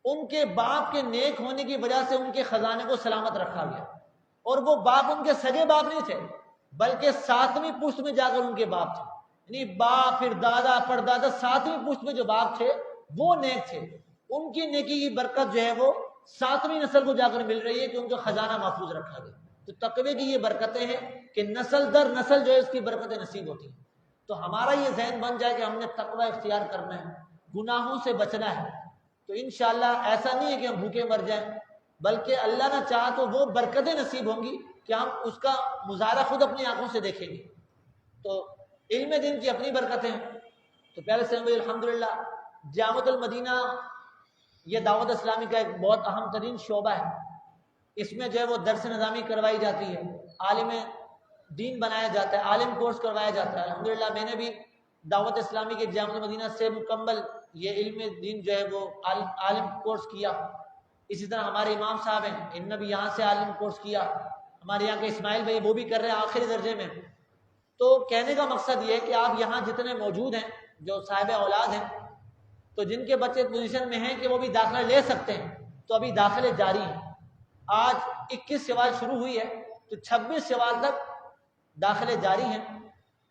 ان کے باپ کے نیک ہونے کی وجہ سے ان کے خزانے کو سلامت رکھا گیا، اور وہ باپ ان کے سگے باپ نہیں تھے بلکہ ساتویں پشت میں جا کر ان کے باپ تھے، یعنی باپ پھر دادا پردادا ساتویں پشت میں جو باپ تھے وہ نیک تھے، ان کی نیکی کی برکت جو ہے وہ ساتویں نسل کو جا کر مل رہی ہے کہ ان کا خزانہ محفوظ رکھا گیا۔ تو تقوی کی یہ برکتیں ہیں کہ نسل در نسل جو ہے اس کی برکتیں نصیب ہوتی ہیں۔ تو ہمارا یہ ذہن بن جائے کہ ہم نے تقوی اختیار کرنا ہے، گناہوں سے بچنا ہے، تو انشاءاللہ ایسا نہیں ہے کہ ہم بھوکے مر جائیں، بلکہ اللہ نہ چاہا تو وہ برکتیں نصیب ہوں گی کہ ہم اس کا مظاہرہ خود اپنی آنکھوں سے دیکھیں گے۔ تو علم دین کی اپنی برکتیں ہیں۔ تو پہلے سے الحمدللہ جامعۃ المدینہ یہ دعوت اسلامی کا ایک بہت اہم ترین شعبہ ہے، اس میں جو ہے وہ درس نظامی کروائی جاتی ہے، عالم دین بنایا جاتا ہے، عالم کورس کروایا جاتا ہے۔ الحمدللہ میں نے بھی دعوت اسلامی کے جامعۃ المدینہ سے مکمل یہ علم دین جو ہے وہ عالم کورس کیا۔ اسی طرح ہمارے امام صاحب ہیں، انہوں نے بھی یہاں سے عالم کورس کیا، ہمارے یہاں کے اسماعیل بھائی وہ بھی کر رہے ہیں آخری درجے میں۔ تو کہنے کا مقصد یہ ہے کہ آپ یہاں جتنے موجود ہیں جو صاحب اولاد ہیں، تو جن کے بچے پوزیشن میں ہیں کہ وہ بھی داخلہ لے سکتے ہیں، تو ابھی داخلے جاری ہیں۔ آج 21 سوال شروع ہوئی ہے تو 26 سوال تک داخلے جاری ہیں۔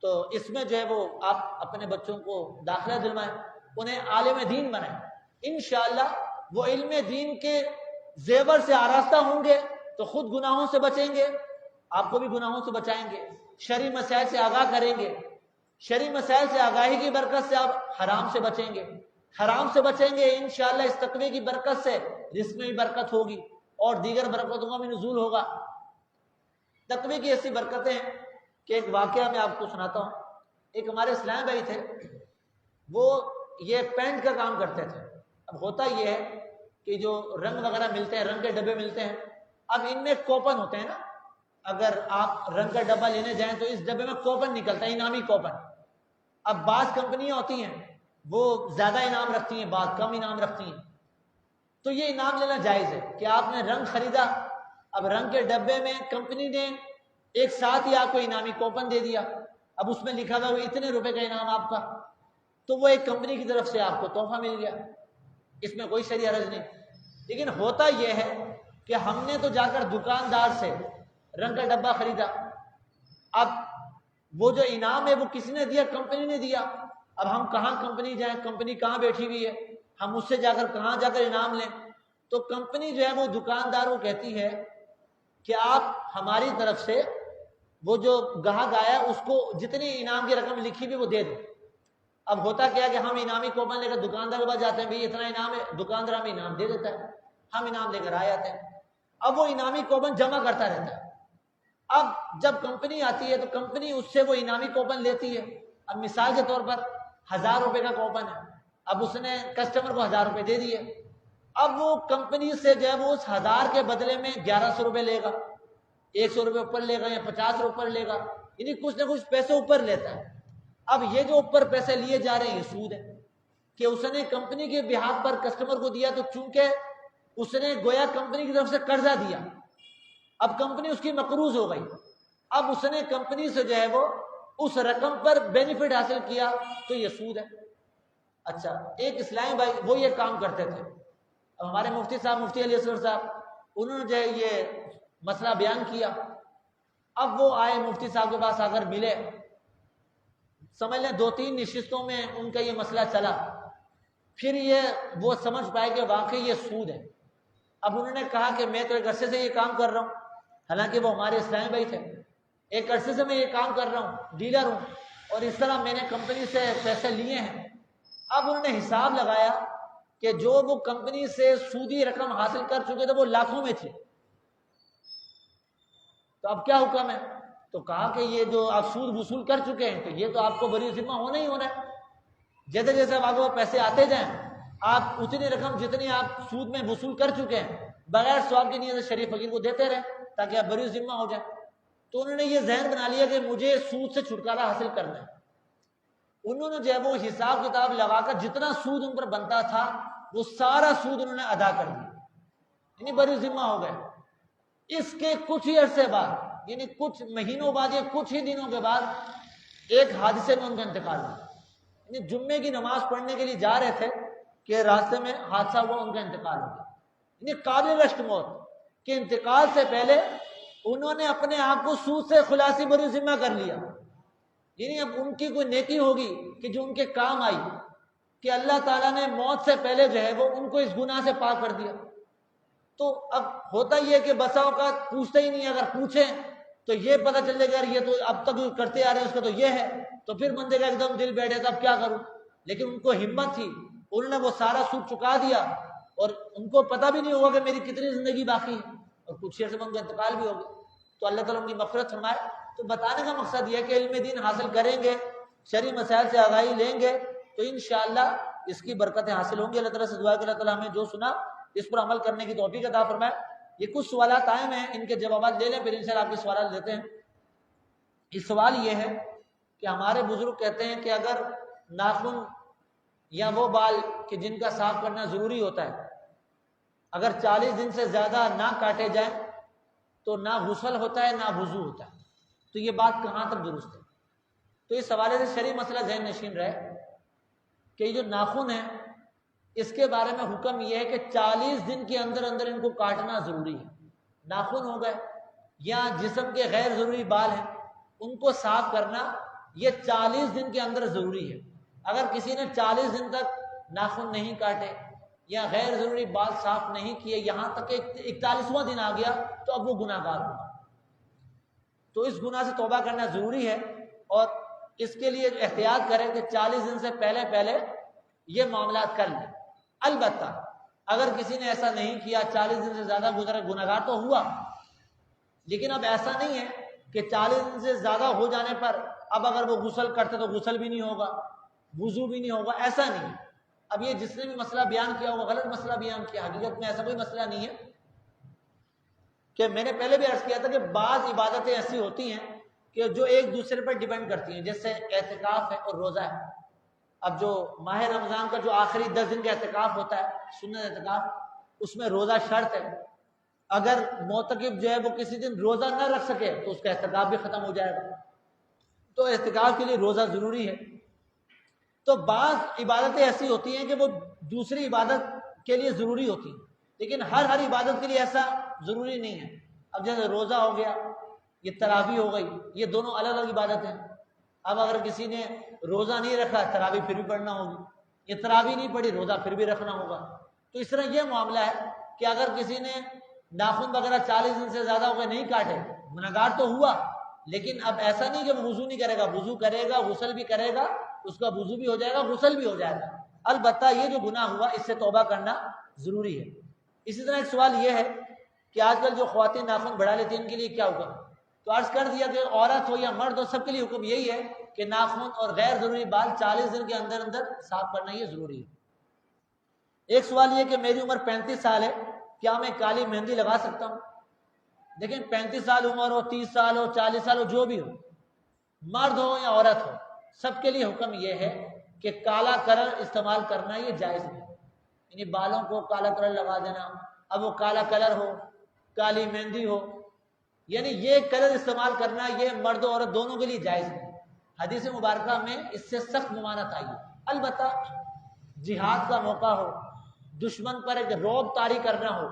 تو اس میں جو ہے وہ آپ اپنے بچوں کو داخلہ دلوائیں، انہیں عالم دین بنائیں، انشاءاللہ وہ علم دین کے زیور سے آراستہ ہوں گے تو خود گناہوں سے بچیں گے، آپ کو بھی گناہوں سے بچائیں گے، شرعی مسائل سے آگاہ کریں گے، شرعی مسائل سے آگاہی کی برکت سے آپ حرام سے بچیں گے، حرام سے بچیں گے انشاءاللہ اس تقوی کی برکت سے رزق میں بھی برکت ہوگی اور دیگر برکتوں کا بھی نزول ہوگا۔ تقوی کی ایسی برکتیں ہیں کہ ایک واقعہ میں آپ کو سناتا ہوں۔ ایک ہمارے اسلام بھائی تھے، وہ یہ پینٹ کا کام کرتے تھے۔ اب ہوتا یہ ہے کہ جو رنگ وغیرہ ملتے ہیں، رنگ کے ڈبے ملتے ہیں، اب ان میں کوپن ہوتے ہیں نا، اگر آپ رنگ کا ڈبہ لینے جائیں تو اس ڈبے میں کوپن نکلتا ہے، انعامی کوپن۔ اب بعض کمپنیاں ہوتی ہیں وہ زیادہ انعام رکھتی ہیں، بعض کم انعام رکھتی ہیں، تو یہ انعام لینا جائز ہے کہ آپ نے رنگ خریدا، اب رنگ کے ڈبے میں کمپنی نے ایک ساتھ ہی آپ کو انعامی کوپن دے دیا، اب اس میں لکھا گیا اتنے روپے کا انعام آپ کا، تو وہ ایک کمپنی کی طرف سے آپ کو تحفہ مل گیا، اس میں کوئی شرعی حرج نہیں۔ لیکن ہوتا یہ ہے کہ ہم نے تو جا کر دکاندار سے رنگ کا ڈبہ خریدا، اب وہ جو انعام ہے وہ کس نے دیا؟ کمپنی نے دیا۔ اب ہم کہاں کمپنی جائیں؟ کمپنی کہاں بیٹھی ہوئی ہے؟ ہم اس سے جا کر کہاں جا کر انعام لیں؟ تو کمپنی جو ہے وہ دکاندار کو کہتی ہے کہ آپ ہماری طرف سے وہ جو گاہک آیا اس کو جتنی انعام کی رقم لکھی ہوئی وہ دے دیں۔ اب ہوتا کیا کہ ہم انعامی کوپن لے کر دکاندار کے پاس جاتے ہیں، بھئی اتنا انعام ہے، دکاندار ہمیں انعام دے دیتا ہے، ہم انعام لے کر آ جاتے ہیں۔ اب وہ انعامی کوپن جمع کرتا رہتا ہے۔ اب جب کمپنی آتی ہے تو کمپنی اس سے وہ انعامی کوپن لیتی ہے۔ اب مثال کے طور پر 1000 روپے کا کوپن ہے، اب اس نے کسٹمر کو 1000 روپے دے دیے، اب وہ کمپنی سے جو ہے وہ اس 1000 کے بدلے میں 1100 روپے لے گا، 100 روپے اوپر لے گا یا 50 روپے اوپر لے گا، یعنی کچھ نہ کچھ پیسے اوپر لیتا ہے۔ اب یہ جو اوپر پیسے لیے جا رہے ہیں یہ سود ہے کہ اس نے کمپنی کے بہاف پر کسٹمر کو دیا، تو چونکہ اس نے گویا کمپنی کی طرف سے قرضہ دیا، اب کمپنی اس کی مقروض ہو گئی، اب اس نے کمپنی سے جو ہے وہ اس رقم پر بینیفٹ حاصل کیا، تو یہ سود ہے۔ اچھا، ایک اسلامی بھائی وہ یہ کام کرتے تھے، اب ہمارے مفتی صاحب مفتی علی اصغر صاحب انہوں نے جو ہے یہ مسئلہ بیان کیا، اب وہ آئے مفتی صاحب کے پاس آ کر ملے، سمجھ لیں 2-3 نشستوں میں ان کا یہ مسئلہ چلا، پھر یہ وہ سمجھ پائے کہ واقعی یہ سود ہے۔ اب انہوں نے کہا کہ میں تو ایک عرصے سے یہ کام کر رہا ہوں، حالانکہ وہ ہمارے اسلامی بھائی تھے، ایک عرصے سے میں یہ کام کر رہا ہوں، ڈیلر ہوں، اور اس طرح میں نے کمپنی سے پیسے لیے ہیں۔ اب انہوں نے حساب لگایا کہ جو وہ کمپنی سے سودی رقم حاصل کر چکے تھے وہ لاکھوں میں تھی، تو اب کیا حکم ہے؟ تو کہا کہ یہ جو آپ سود وصول کر چکے ہیں تو یہ تو آپ کو بری ذمہ ہونا ہی ہونا ہے، جیسے جیسے اب آگے وہ پیسے آتے جائیں آپ اتنی رقم جتنی آپ سود میں وصول کر چکے ہیں بغیر ثواب کی نیت سے شریف فقیر کو دیتے رہیں تاکہ آپ بری ذمہ ہو جائیں. تو انہوں نے یہ ذہن بنا لیا کہ مجھے سود سے چھٹکارا حاصل کرنا ہے. انہوں نے جو ہے وہ حساب کتاب لگا کر جتنا سود ان پر بنتا تھا وہ سارا سود انہوں نے ادا کر دیا، یعنی بری ذمہ ہو گئے. اس کے کچھ ہی عرصے بعد، یعنی کچھ مہینوں بعد یا کچھ ہی دنوں کے بعد ایک حادثے میں ان کا انتقال ہوا. یعنی جمعے کی نماز پڑھنے کے لیے جا رہے تھے کہ راستے میں حادثہ ہوا، ان کا انتقال ہو گیا. یعنی قابل رشک موت کے انتقال سے پہلے انہوں نے اپنے آپ کو سود سے خلاصی بری ذمہ کر لیا. یعنی اب ان کی کوئی نیکی ہوگی کہ جو ان کے کام آئی کہ اللہ تعالیٰ نے موت سے پہلے جو ہے وہ ان کو اس گناہ سے پاک کر دیا. تو اب ہوتا یہ کہ بسا اوقات پوچھتے ہی نہیں، اگر پوچھیں تو یہ پتہ چل جائے گا یہ تو اب تک کرتے آ رہے ہیں، اس کا تو یہ ہے، تو پھر بندے کا ایک دم دل بیٹھے گا اب کیا کروں. لیکن ان کو ہمت تھی، انہوں نے وہ سارا سود چکا دیا اور ان کو پتہ بھی نہیں ہوگا کہ میری کتنی زندگی باقی ہے، اور کچھ عرصے میں ان کا انتقال بھی ہو گیا. تو اللہ تعالیٰ ان کی مغفرت فرمائے. تو بتانے کا مقصد یہ ہے کہ علم دین حاصل کریں گے، شرعی مسائل سے آگاہی لیں گے تو انشاءاللہ اس کی برکتیں حاصل ہوں گی. اللہ تعالیٰ سے دعا کہ اللہ تعالیٰ ہمیں جو سنا اس پر عمل کرنے کی توفیق عطا فرمائے. یہ کچھ سوالات آئے ہیں، ان کے جوابات لے لیں پھر انشاءاللہ آپ کے سوالات لیتے ہیں. اس سوال یہ ہے کہ ہمارے بزرگ کہتے ہیں کہ اگر ناخن یا وہ بال کہ جن کا صاف کرنا ضروری ہوتا ہے اگر 40 دن سے زیادہ نہ کاٹے جائیں تو نہ غسل ہوتا ہے نہ وضو ہوتا ہے. تو یہ بات کہاں تک درست ہے؟ تو اس حوالے سے شرعی مسئلہ ذہن نشین رہے کہ یہ جو ناخن ہے اس کے بارے میں حکم یہ ہے کہ 40 دن کے اندر اندر ان کو کاٹنا ضروری ہے. ناخن ہو گئے یا جسم کے غیر ضروری بال ہیں ان کو صاف کرنا یہ 40 دن کے اندر ضروری ہے. اگر کسی نے 40 دن تک ناخن نہیں کاٹے یا غیر ضروری بال صاف نہیں کیے، یہاں تک کہ 41واں دن آ گیا تو اب وہ گناہ گار ہوگا. تو اس گناہ سے توبہ کرنا ضروری ہے اور اس کے لیے احتیاط کریں کہ 40 دن سے پہلے یہ معاملات کر لیں. البتہ اگر کسی نے ایسا نہیں کیا، 40 دن سے زیادہ گزرا، گناہ گار تو ہوا، لیکن اب ایسا نہیں ہے کہ 40 دن سے زیادہ ہو جانے پر اب اگر وہ غسل کرتے تو غسل بھی نہیں ہوگا، وضو بھی نہیں ہوگا، ایسا نہیں. اب یہ جس نے بھی مسئلہ بیان کیا وہ غلط مسئلہ بیان کیا. حقیقت میں ایسا کوئی مسئلہ نہیں ہے. کہ میں نے پہلے بھی عرض کیا تھا کہ بعض عبادتیں ایسی ہوتی ہیں کہ جو ایک دوسرے پر ڈیپینڈ کرتی ہیں، جیسے اعتکاف ہے اور روزہ ہے. اب جو ماہ رمضان کا جو آخری 10 دن کا اعتکاف ہوتا ہے، سنت اعتکاف، اس میں روزہ شرط ہے. اگر معتکف جو ہے وہ کسی دن روزہ نہ رکھ سکے تو اس کا اعتکاف بھی ختم ہو جائے گا. تو اعتکاف کے لیے روزہ ضروری ہے. تو بعض عبادتیں ایسی ہوتی ہیں کہ وہ دوسری عبادت کے لیے ضروری ہوتی ہیں، لیکن ہر عبادت کے لیے ایسا ضروری نہیں ہے. اب جیسے روزہ ہو گیا، یہ تراویح ہو گئی، یہ دونوں الگ الگ عبادت ہیں. اب اگر کسی نے روزہ نہیں رکھا تراویح پھر بھی پڑھنا ہوگی، یہ تراویح نہیں پڑھی روزہ پھر بھی رکھنا ہوگا. تو اس طرح یہ معاملہ ہے کہ اگر کسی نے ناخن وغیرہ 40 دن سے زیادہ ہو گئے نہیں کاٹے، گناہ گار تو ہوا، لیکن اب ایسا نہیں کہ وہ وضو نہیں کرے گا، وضو کرے گا، غسل بھی کرے گا، اس کا وضو بھی ہو جائے گا، غسل بھی ہو جائے گا. البتہ یہ جو گناہ ہوا اس سے توبہ کرنا ضروری ہے. اسی طرح ایک سوال یہ ہے کہ آج کل جو خواتین ناخن بڑھا لیتی ہیں ان کے لیے کیا حکم؟ تو عرض کر دیا کہ عورت ہو یا مرد ہو سب کے لیے حکم یہی ہے کہ ناخن اور غیر ضروری بال 40 دن کے اندر اندر صاف کرنا یہ ضروری ہے. ایک سوال یہ کہ میری عمر 35 سال ہے، کیا میں کالی مہندی لگا سکتا ہوں؟ لیکن 35 سال عمر ہو، 30 سال ہو، 40 سال ہو، جو بھی ہو، مرد ہو یا عورت ہو، سب کے لیے حکم یہ ہے کہ کالا کلر استعمال کرنا یہ جائز نہیں. یعنی بالوں کو کالا کلر لگا دینا، اب وہ کالا کلر ہو، کالی مہندی ہو، یعنی یہ کلر استعمال کرنا یہ مرد و عورت دونوں کے لیے جائز نہیں. حدیث مبارکہ میں اس سے سخت ممانعت آئی ہے. البتہ جہاد کا موقع ہو، دشمن پر ایک رعب طاری کرنا ہو،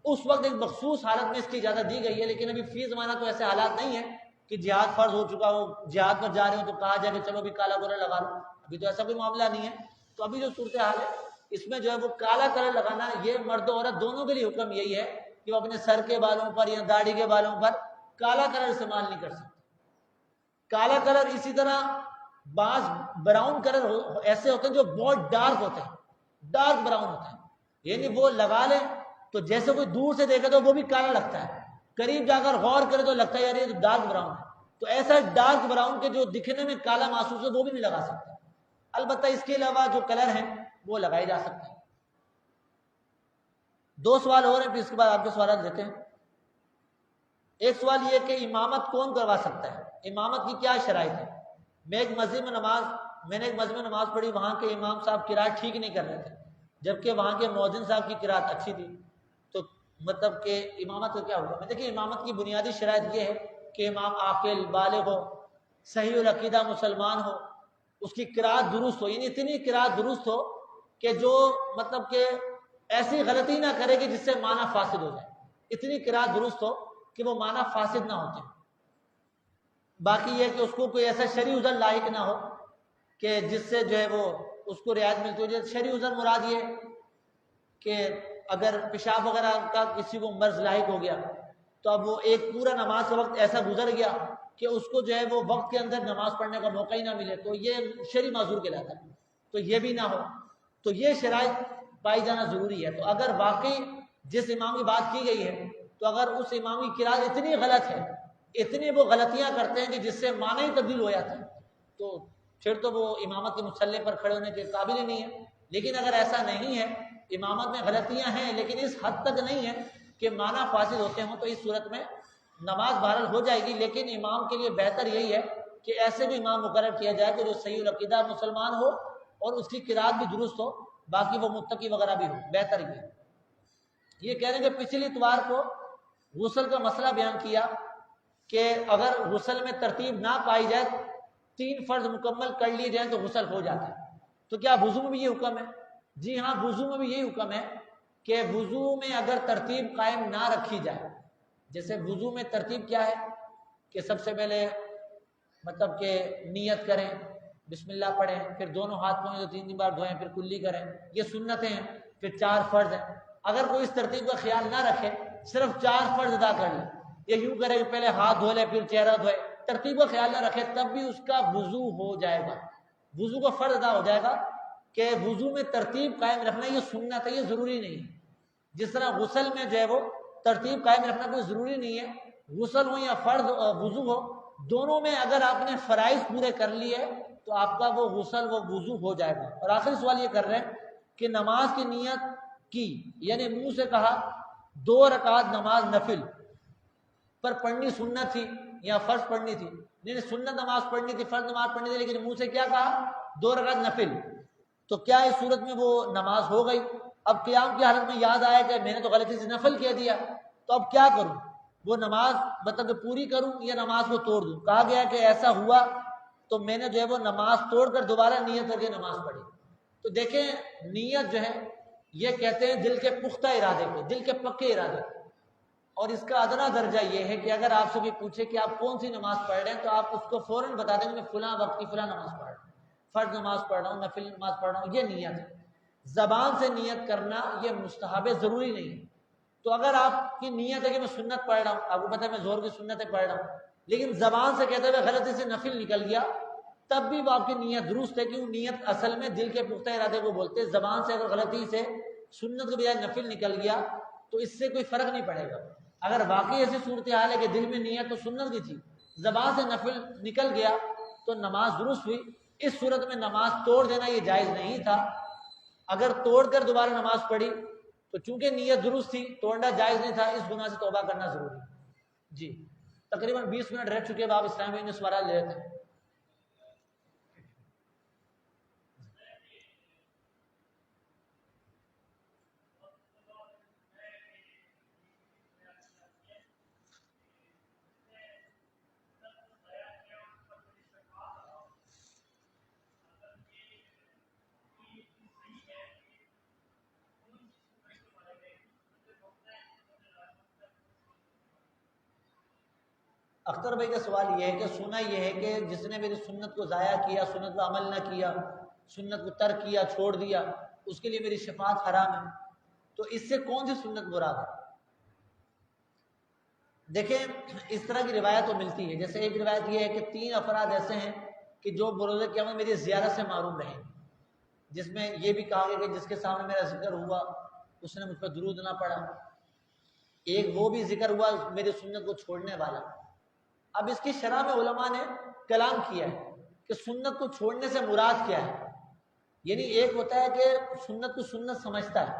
اس وقت ایک مخصوص حالت میں اس کی اجازت دی گئی ہے. لیکن ابھی فی زمانہ تو ایسے حالات نہیں ہیں کہ جہاد فرض ہو چکا ہو، جہاد پر جا رہے ہو تو کہا جائے کہ چلو بھی کالا کلر لگا لو. ابھی تو ایسا کوئی معاملہ نہیں ہے. تو ابھی جو صورتحال ہے اس میں جو ہے وہ کالا کلر لگانا یہ مرد و عورت دونوں کے لیے حکم یہی ہے کہ وہ اپنے سر کے بالوں پر یا داڑھی کے بالوں پر کالا کلر استعمال نہیں کر سکتے. کالا کلر اسی طرح بعض براؤن کلر ایسے ہوتے ہیں جو بہت ڈارک ہوتے ہیں، ڈارک براؤن ہوتے ہیں، یعنی وہ لگا لیں تو جیسے کوئی دور سے دیکھے تو وہ بھی کالا لگتا ہے، قریب جا کر غور کرے تو لگتا ہے یار یہ تو ڈارک براؤن ہے. تو ایسا ڈارک براؤن کے جو دکھنے میں کالا محسوس ہے وہ بھی نہیں لگا سکتا. البتہ اس کے علاوہ جو کلر ہیں وہ لگائے جا سکتے ہیں. دو سوال اور ہیں، پھر اس کے بعد آپ کے سوالات لیتے ہیں۔ ایک سوال یہ کہ امامت کون کروا سکتا ہے، امامت کی کیا شرائط ہے؟ میں نے ایک مسجد میں نماز پڑھی، وہاں کے امام صاحب قرات ٹھیک نہیں کر رہے تھے، جبکہ وہاں کے مؤذن صاحب کی قرات اچھی تھی، تو مطلب کہ امامت کا کیا ہوگا؟ دیکھیے امامت کی بنیادی شرائط یہ ہے کہ امام عاقل بالغ ہو، صحیح العقیدہ مسلمان ہو، اس کی قرات درست ہو، یعنی اتنی قرات درست ہو کہ جو مطلب کہ ایسی غلطی نہ کرے کہ جس سے معنی فاسد ہو جائے، اتنی قرات درست ہو کہ وہ معنی فاسد نہ ہوتے۔ باقی یہ کہ اس کو کوئی ایسا شرعی عذر لاحق نہ ہو کہ جس سے جو ہے وہ اس کو رعایت ملتی ہو۔ جیسے شرعی عذر مراد یہ کہ اگر پیشاب وغیرہ کا کسی کو مرض لاحق ہو گیا تو اب وہ ایک پورا نماز کا وقت ایسا گزر گیا کہ اس کو جو ہے وہ وقت کے اندر نماز پڑھنے کا موقع ہی نہ ملے، تو یہ شرعی معذور کہلاتا ہے، تو یہ بھی نہ ہو، تو یہ شرائط پائی جانا ضروری ہے۔ تو اگر واقعی جس امام کی بات کی گئی ہے تو اگر اس امام کی قرات اتنی غلط ہے، اتنی وہ غلطیاں کرتے ہیں کہ جس سے معنی ہی تبدیل ہو جاتا ہے، تو پھر تو وہ امامت کے مصلے پر کھڑے ہونے کے قابل ہی نہیں ہے۔ لیکن اگر ایسا نہیں ہے، امامت میں غلطیاں ہیں لیکن اس حد تک نہیں ہے کہ معنی فاسد ہوتے ہوں، تو اس صورت میں نماز بہرحال ہو جائے گی، لیکن امام کے لیے بہتر یہی ہے کہ ایسے بھی امام مقرر کیا جائے کہ جو صحیح العقیدہ مسلمان ہو اور اس کی قرات بھی درست ہو، باقی وہ متقی وغیرہ بھی ہو، بہتر یہ ہے۔ یہ کہہ رہے ہیں کہ پچھلی اتوار کو غسل کا مسئلہ بیان کیا کہ اگر غسل میں ترتیب نہ پائی جائے، 3 فرض مکمل کر لیے جائیں تو غسل ہو جاتا ہے، تو کیا وضو میں بھی یہ حکم ہے؟ جی ہاں، وضو میں بھی یہی حکم ہے کہ وضو میں اگر ترتیب قائم نہ رکھی جائے، جیسے وضو میں ترتیب کیا ہے کہ سب سے پہلے مطلب کہ نیت کریں، بسم اللہ پڑھیں، پھر دونوں ہاتھ پاؤں 3 بار دھوئیں، پھر کلی کریں، یہ سنتیں ہیں، پھر 4 فرض ہیں۔ اگر کوئی اس ترتیب کا خیال نہ رکھے، صرف 4 فرض ادا کر لے، یہ یوں کرے کہ پہلے ہاتھ دھو لے پھر چہرہ دھوئے، ترتیب کا خیال نہ رکھے، تب بھی اس کا وضو ہو جائے گا، وضو کا فرض ادا ہو جائے گا۔ کہ وضو میں ترتیب قائم رکھنا یہ سنت ہے، یہ ضروری نہیں ہے۔ جس طرح غسل میں جو ہے وہ ترتیب قائم رکھنا کوئی ضروری نہیں ہے، غسل ہو یا فرض وضو ہو، دونوں میں اگر آپ نے فرائض پورے کر لیے تو آپ کا وہ غسل وہ وضو ہو جائے گا۔ اور آخری سوال یہ کر رہے ہیں کہ نماز کی نیت کی، یعنی منہ سے کہا 2 رکعت نماز نفل پر پڑھنی سنت تھی یا فرض پڑھنی تھی؟ نہیں، سنت نماز پڑھنی تھی، فرض نماز پڑھنی تھی، لیکن منہ سے کیا کہا 2 رکعت نفل، تو کیا اس صورت میں وہ نماز ہو گئی؟ اب قیام کی حالت میں یاد آیا کہ میں نے تو غلطی سے نفل کہہ دیا، تو اب کیا کروں؟ وہ نماز مطلب کہ پوری کروں یا نماز کو توڑ دوں؟ کہا گیا کہ ایسا ہوا تو میں نے جو ہے وہ نماز توڑ کر دوبارہ نیت کر کے نماز پڑھی۔ تو دیکھیں نیت جو ہے یہ کہتے ہیں دل کے پختہ ارادے کو، دل کے پکے ارادے کو، اور اس کا ادنا درجہ یہ ہے کہ اگر آپ سے کوئی پوچھے کہ آپ کون سی نماز پڑھ رہے ہیں تو آپ اس کو فوراً بتا دیں کہ میں فلاں وقت کی فلاں نماز پڑھ رہا ہوں، فرض نماز پڑھ رہا ہوں، نفل نماز پڑھ رہا ہوں، یہ نیت ہے۔ زبان سے نیت کرنا یہ مستحب ہے، ضروری نہیں ہے۔ تو اگر آپ کی نیت ہے کہ میں سنت پڑھ رہا ہوں، آپ کو پتہ ہے میں زہر کی سنتیں پڑھ رہا ہوں، لیکن زبان سے کہتے ہوئے غلطی سے نفل نکل گیا، تب بھی وہ آپ کی نیت درست ہے، کیوں؟ نیت اصل میں دل کے پختہ ارادے کو بولتے ہیں۔ زبان سے اگر غلطی سے سنت کے بجائے نفل نکل گیا تو اس سے کوئی فرق نہیں پڑے گا۔ اگر واقعی ایسی صورتحال ہے کہ دل میں نیت تو سنت کی تھی، زبان سے نفل نکل گیا تو نماز درست ہوئی۔ اس صورت میں نماز توڑ دینا یہ جائز نہیں تھا۔ اگر توڑ کر دوبارہ نماز پڑھی تو چونکہ نیت درست تھی، توڑنا جائز نہیں تھا، اس گناہ سے توبہ کرنا ضروری ہے۔ جی تقریباً 20 منٹ رہ چکے، اب آپ اسلامی میں سوالات لے لیتے ہیں۔ اختر بھائی کا سوال یہ ہے کہ سنا یہ ہے کہ جس نے میری سنت کو ضائع کیا، سنت کا عمل نہ کیا، سنت کو ترک کیا، چھوڑ دیا، اس کے لیے میری شفاعت حرام ہے، تو اس سے کون سی سنت مراد ہے؟ دیکھیں اس طرح کی روایت تو ملتی ہے، جیسے ایک روایت یہ ہے کہ 3 افراد ایسے ہیں کہ جو بروز قیامت میری زیارت سے معروم رہیں، جس میں یہ بھی کہا گیا کہ جس کے سامنے میرا ذکر ہوا اس نے مجھ پر درود نہ پڑھا، ایک وہ بھی ذکر ہوا میری سنت کو چھوڑنے والا۔ اب اس کی شرح میں علماء نے کلام کیا ہے کہ سنت کو چھوڑنے سے مراد کیا ہے۔ یعنی ایک ہوتا ہے کہ سنت کو سنت سمجھتا ہے،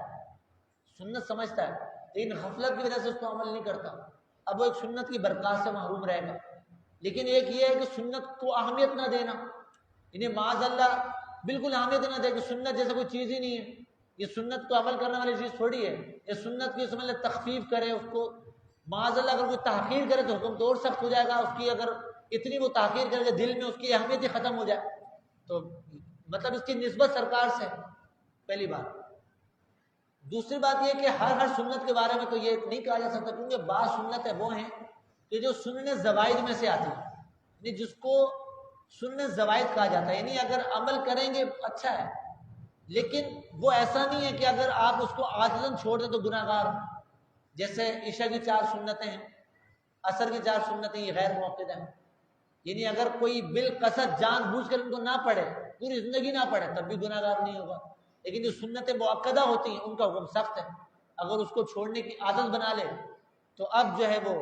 سنت سمجھتا ہے لیکن غفلت کی وجہ سے اس کو عمل نہیں کرتا، اب وہ ایک سنت کی برکات سے محروم رہے گا۔ لیکن ایک یہ ہے کہ سنت کو اہمیت نہ دینا، انہیں معاذ اللہ بالکل اہمیت نہ دے کہ سنت جیسے کوئی چیز ہی نہیں ہے، یہ سنت کو عمل کرنے والی چیز تھوڑی ہے، یہ سنت کی سمجھ لے تخفیف کرے، اس کو معاذ اللہ اگر کوئی تحقیر کرے تو حکم تو اور سخت ہو جائے گا، اس کی اگر اتنی وہ تحقیر کرے کہ دل میں اس کی اہمیت ہی ختم ہو جائے، تو مطلب اس کی نسبت سرکار سے، پہلی بات۔ دوسری بات یہ کہ ہر سنت کے بارے میں تو یہ نہیں کہا جا سکتا، کیونکہ بعض سنتیں وہ ہیں کہ جو سنن زوائد میں سے آتی ہیں، یعنی جس کو سنن زوائد کہا جاتا ہے، یعنی اگر عمل کریں گے اچھا ہے، لیکن وہ ایسا نہیں ہے کہ اگر آپ اس کو عادتاً چھوڑ دیں تو گناہ گار ہوں۔ جیسے عشاء کی 4 سنتیں ہیں، عصر کی 4 سنتیں، یہ غیر موقع ہیں، یعنی اگر کوئی بالقصد جان بوجھ کر ان کو نہ پڑھے، پوری زندگی نہ پڑھے، تب بھی گناہ گار نہیں ہوگا۔ لیکن جو سنتیں مؤکدہ ہوتی ہیں ان کا حکم سخت ہے، اگر اس کو چھوڑنے کی عادت بنا لے تو اب جو ہے وہ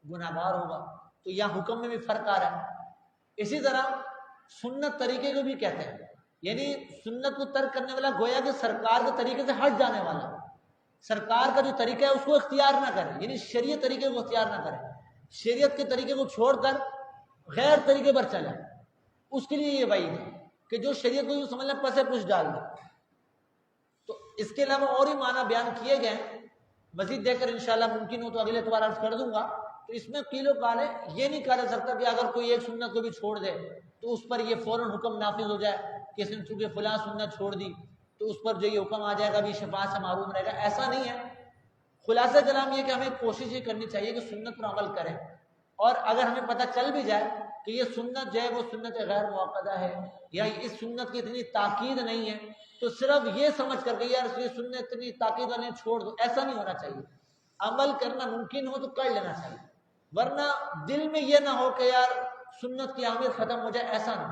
گناہ گار ہوگا، تو یہاں حکم میں بھی فرق آ رہا ہے۔ اسی طرح سنت طریقے کو بھی کہتے ہیں، یعنی سنت کو ترک کرنے والا گویا کہ سرکار کے طریقے سے ہٹ جانے والا، سرکار کا جو طریقہ ہے اس کو اختیار نہ کرے، یعنی شریعت طریقے کو اختیار نہ کرے، شریعت کے طریقے کو چھوڑ کر غیر طریقے پر چلا، اس کے لیے یہ وعید ہے کہ جو شریعت کو یوں سمجھ لیں پسے پش ڈال دے۔ تو اس کے علاوہ اور ہی معنی بیان کیے گئے ہیں، مزید دیکھ کر انشاءاللہ ممکن ہو تو اگلے اتوار عرض کر دوں گا۔ تو اس میں قیل و قال ہے، یہ نہیں کہا جا سکتا کہ اگر کوئی ایک سنت کو بھی چھوڑ دے تو اس پر یہ فوراً حکم نافذ ہو جائے کہ اس نے چونکہ فلاں سنت چھوڑ دی تو اس پر جو یہ حکم آ جائے گا بھی شفاعت سے محروم رہے گا، ایسا نہیں ہے۔ خلاصہ کلام یہ کہ ہمیں کوشش یہ کرنی چاہیے کہ سنت پر عمل کریں، اور اگر ہمیں پتہ چل بھی جائے کہ یہ سنت جو ہے وہ سنت غیر موقدہ ہے یا اس سنت کی اتنی تاکید نہیں ہے، تو صرف یہ سمجھ کر کہ یار یہ سنت اتنی تاکید والی چھوڑ دو، ایسا نہیں ہونا چاہیے۔ عمل کرنا ممکن ہو تو کر لینا چاہیے، ورنہ دل میں یہ نہ ہو کہ یار سنت کی اہمیت ختم ہو جائے، ایسا نہ۔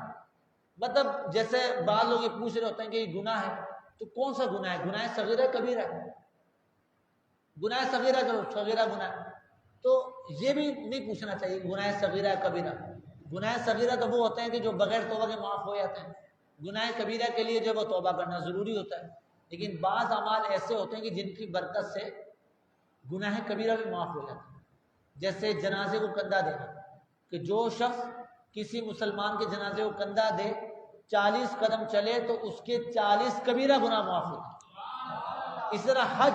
مطلب جیسے بعض لوگ یہ پوچھ رہے ہوتے ہیں کہ یہ گناہ ہے، تو کون سا گناہ ہے؟ گناہ صغیرہ کبیرہ ہے؟ گناہ صغیرہ جو صغیرہ گناہ ہے، تو یہ بھی نہیں پوچھنا چاہیے گناہ صغیرہ کبیرہ۔ گناہ صغیرہ تو وہ ہوتے ہیں کہ جو بغیر توبہ کے معاف ہو جاتے ہیں، گناہ کبیرہ کے لیے جو وہ توبہ کرنا ضروری ہوتا ہے، لیکن بعض اعمال ایسے ہوتے ہیں کہ جن کی برکت سے گناہ کبیرہ بھی معاف ہو جاتے ہیں، جیسے جنازے کو کندھا دینا، کہ جو شخص کسی مسلمان کے جنازے کو کندھا دے 40 قدم چلے تو اس کے 40 کبیرہ گناہ معاف ہوتے ہیں۔ اس طرح حج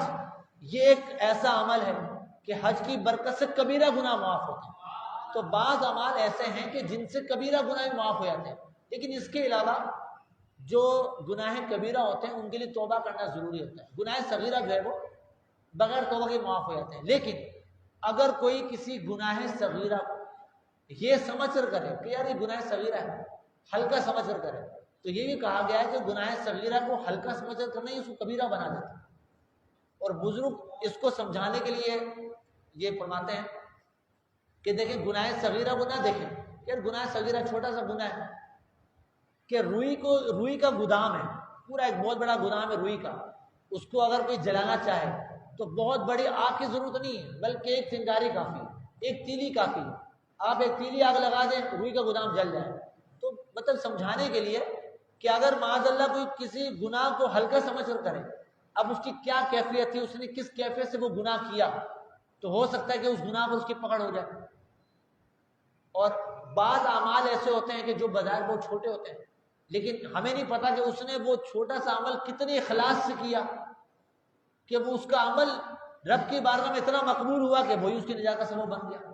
یہ ایک ایسا عمل ہے کہ حج کی برکت سے کبیرہ گناہ معاف ہوتے ہیں۔ تو بعض اعمال ایسے ہیں کہ جن سے کبیرہ گناہ بھی معاف ہو جاتے ہیں، لیکن اس کے علاوہ جو گناہ کبیرہ ہوتے ہیں ان کے لیے توبہ کرنا ضروری ہوتا ہے۔ گناہ صغیرہ جو ہے وہ بغیر توبہ کے معاف ہو جاتے ہیں، لیکن اگر کوئی کسی گناہ صغیرہ کو یہ سمجھ کر کرے کہ یار یہ گناہ صغیرہ ہے، ہلکا سمجھ کر کرے، تو یہ بھی کہا گیا ہے کہ گناہ صغیرہ کو ہلکا سمجھ کر کرنا ہی اس کو کبیرہ بنا دیتا ہے۔ اور بزرگ اس کو سمجھانے کے لیے یہ فرماتے ہیں کہ دیکھیں گناہ صغیرہ کو نہ دیکھیں، یار گناہ صغیرہ چھوٹا سا گناہ ہے کہ روئی کا گودام ہے، پورا ایک بہت بڑا گودام ہے روئی کا، اس کو اگر کوئی جلانا چاہے تو بہت بڑی آگ کی ضرورت نہیں ہے، بلکہ ایک چنگاری کافی ہے، ایک تیلی کافی ہے، آپ ایک تیلی آگ لگا دیں روئی کا گودام جل جائے۔ تو مطلب سمجھانے کے لیے کہ اگر معاذ اللہ کوئی کسی گناہ کو ہلکا سمجھ کر کرے، اب اس کی کیا کیفیت تھی، اس نے کس کیفیت سے وہ گناہ کیا، تو ہو سکتا ہے کہ اس گناہ پر اس کی پکڑ ہو جائے۔ اور بعض اعمال ایسے ہوتے ہیں کہ جو بظاہر بہت چھوٹے ہوتے ہیں، لیکن ہمیں نہیں پتا کہ اس نے وہ چھوٹا سا عمل کتنے اخلاص سے کیا کہ وہ اس کا عمل رب کی بارگاہ میں اتنا مقبول ہوا کہ وہی اس کی نجات کا سبب بن گیا۔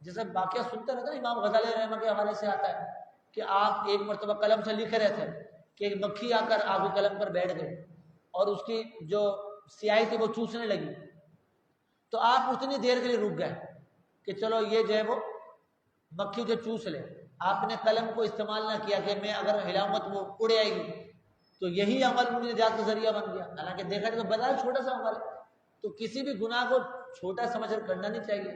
جیسے واقعہ سنتے رہتے ہیں، امام غزالی رحمہ کے حوالے سے آتا ہے کہ آپ ایک مرتبہ قلم سے لکھ رہے تھے کہ ایک مکھی آ کر آپ کے قلم پر بیٹھ گئی اور اس کی جو سیاہی تھی وہ چوسنے لگی، تو آپ اتنی دیر کے لیے رک گئے کہ چلو یہ جو ہے وہ مکھی جو چوس لے، آپ نے قلم کو استعمال نہ کیا کہ میں اگر ہلاؤں تو وہ اڑ آئے گی، تو یہی عمل مجھے نجات کا ذریعہ بن گیا۔ حالانکہ دیکھا جائے تو بظاہر چھوٹا سا عمل ہے، تو کسی بھی گناہ کو چھوٹا سمجھ کر کرنا نہیں چاہیے،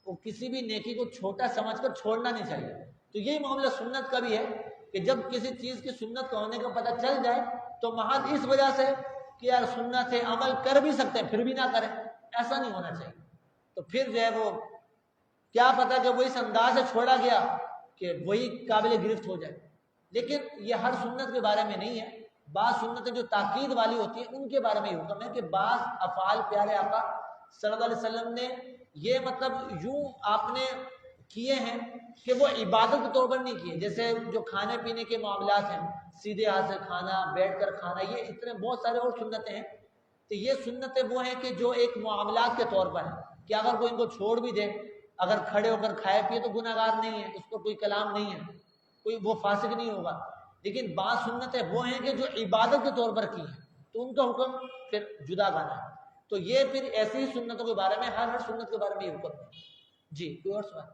اور کسی بھی نیکی کو چھوٹا سمجھ کر چھوڑنا نہیں چاہیے۔ تو یہی معاملہ سنت کا بھی ہے کہ جب کسی چیز کی سنت کا ہونے کا پتہ چل جائے تو محض اس وجہ سے کہ یار سنت ہے عمل کر بھی سکتے ہیں پھر بھی نہ کریں، ایسا نہیں ہونا چاہیے۔ تو پھر جو ہے وہ کیا پتا کہ وہ اس انداز سے چھوڑا گیا کہ وہی قابل گرفت ہو جائے۔ لیکن یہ ہر سنت کے بارے میں نہیں ہے، بعض سنتیں جو تاکید والی ہوتی ہیں ان کے بارے میں یہ حکم ہے کہ بعض افعال پیارے آقا صلی اللہ علیہ وسلم نے یہ مطلب یوں آپ نے کیے ہیں کہ وہ عبادت کے طور پر نہیں کیے، جیسے جو کھانے پینے کے معاملات ہیں، سیدھے ہاتھ سے کھانا، بیٹھ کر کھانا، یہ اتنے بہت سارے اور سنتیں ہیں. تو یہ سنتیں وہ ہیں کہ جو ایک معاملات کے طور پر ہیں کہ اگر کوئی ان کو چھوڑ بھی دے، اگر کھڑے ہو کر کھائے پیے تو گناہ گار نہیں ہے، اس پر کوئی کلام نہیں ہے، کوئی وہ فاسق نہیں ہوگا. لیکن بعض سنتیں وہ ہیں کہ جو عبادت کے طور پر کی ہیں تو ان کا حکم پھر جدا گانا ہے. تو یہ پھر ایسی ہی سنتوں کے بارے میں ہر سنت کے بارے میں یہ حکم ہے. جی کوئی اور سوال؟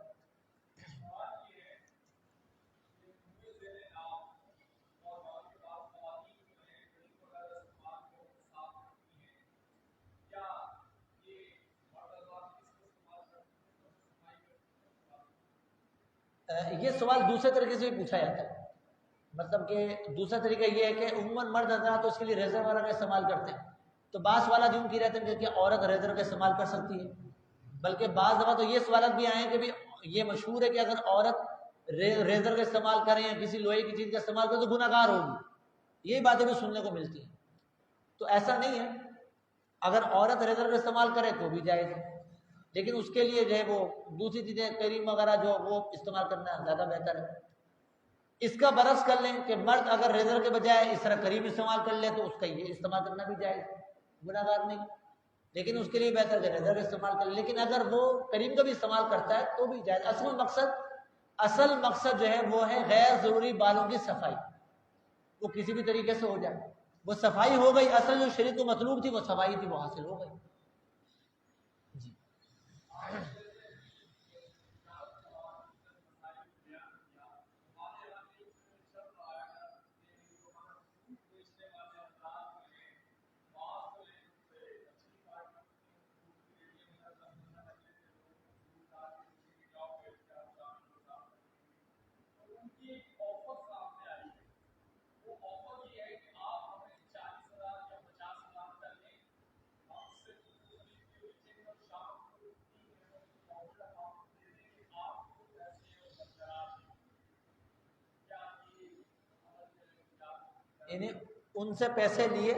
یہ سوال دوسرے طریقے سے بھی پوچھا جاتا ہے، مطلب کہ دوسرا طریقہ یہ ہے کہ عموماً مرد حضرات تو اس کے لیے ریزر والا کا استعمال کرتے ہیں، تو بعض والا جو ان کی رہتے ہیں کہ عورت ریزر کا استعمال کر سکتی ہے. بلکہ بعض دفعہ تو یہ سوالات بھی آئے ہیں کہ بھی یہ مشہور ہے کہ اگر عورت ریزر کا استعمال کریں یا کسی لوہے کی چیز کا استعمال کریں تو گناہ گار ہوگی. یہی باتیں بھی سننے کو ملتی ہیں. تو ایسا نہیں ہے، اگر عورت ریزر کا استعمال کرے تو بھی جائز ہے، لیکن اس کے لیے جو ہے وہ دوسری چیزیں کریم وغیرہ جو وہ استعمال کرنا زیادہ بہتر ہے. اس کا برعکس کر لیں کہ مرد اگر ریزر کے بجائے اس طرح کریم استعمال کر لے تو اس کا یہ استعمال کرنا بھی جائز ہے، گناہ گار نہیں، لیکن اس کے لیے بہتر کہ ریزر کا استعمال کر لے. لیکن اگر وہ کریم کا بھی استعمال کرتا ہے تو بھی جائز. اصل مقصد جو ہے وہ ہے غیر ضروری بالوں کی صفائی، وہ کسی بھی طریقے سے ہو جائے، وہ صفائی ہو گئی. اصل جو شریعت کو مطلوب تھی وہ صفائی تھی، وہ حاصل ہو گئی. جی یعنی ان سے پیسے لیے،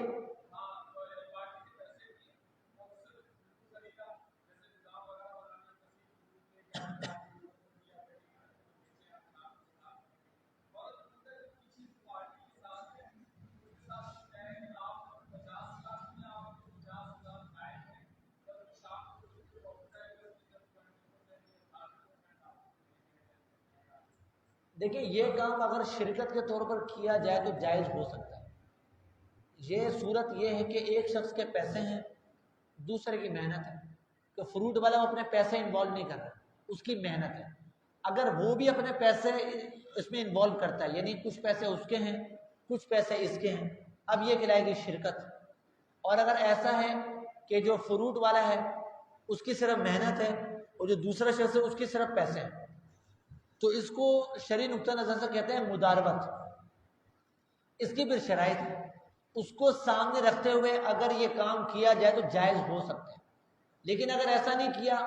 دیکھیں یہ کام اگر شرکت کے طور پر کیا جائے تو جائز ہو سکتا ہے. یہ صورت یہ ہے کہ ایک شخص کے پیسے ہیں، دوسرے کی محنت ہے، کہ فروٹ والا وہ اپنے پیسے انوالو نہیں کر رہا، اس کی محنت ہے. اگر وہ بھی اپنے پیسے اس میں انوالو کرتا ہے، یعنی کچھ پیسے اس کے ہیں کچھ پیسے اس کے ہیں، اب یہ کہلائے گی شرکت. اور اگر ایسا ہے کہ جو فروٹ والا ہے اس کی صرف محنت ہے اور جو دوسرا شخص ہے اس کی صرف پیسے ہیں، تو اس کو شرعی نقطہ نظر سے کہتے ہیں مداربت. اس کی پھر شرائط ہے، اس کو سامنے رکھتے ہوئے اگر یہ کام کیا جائے تو جائز ہو سکتا ہے. لیکن اگر ایسا نہیں کیا،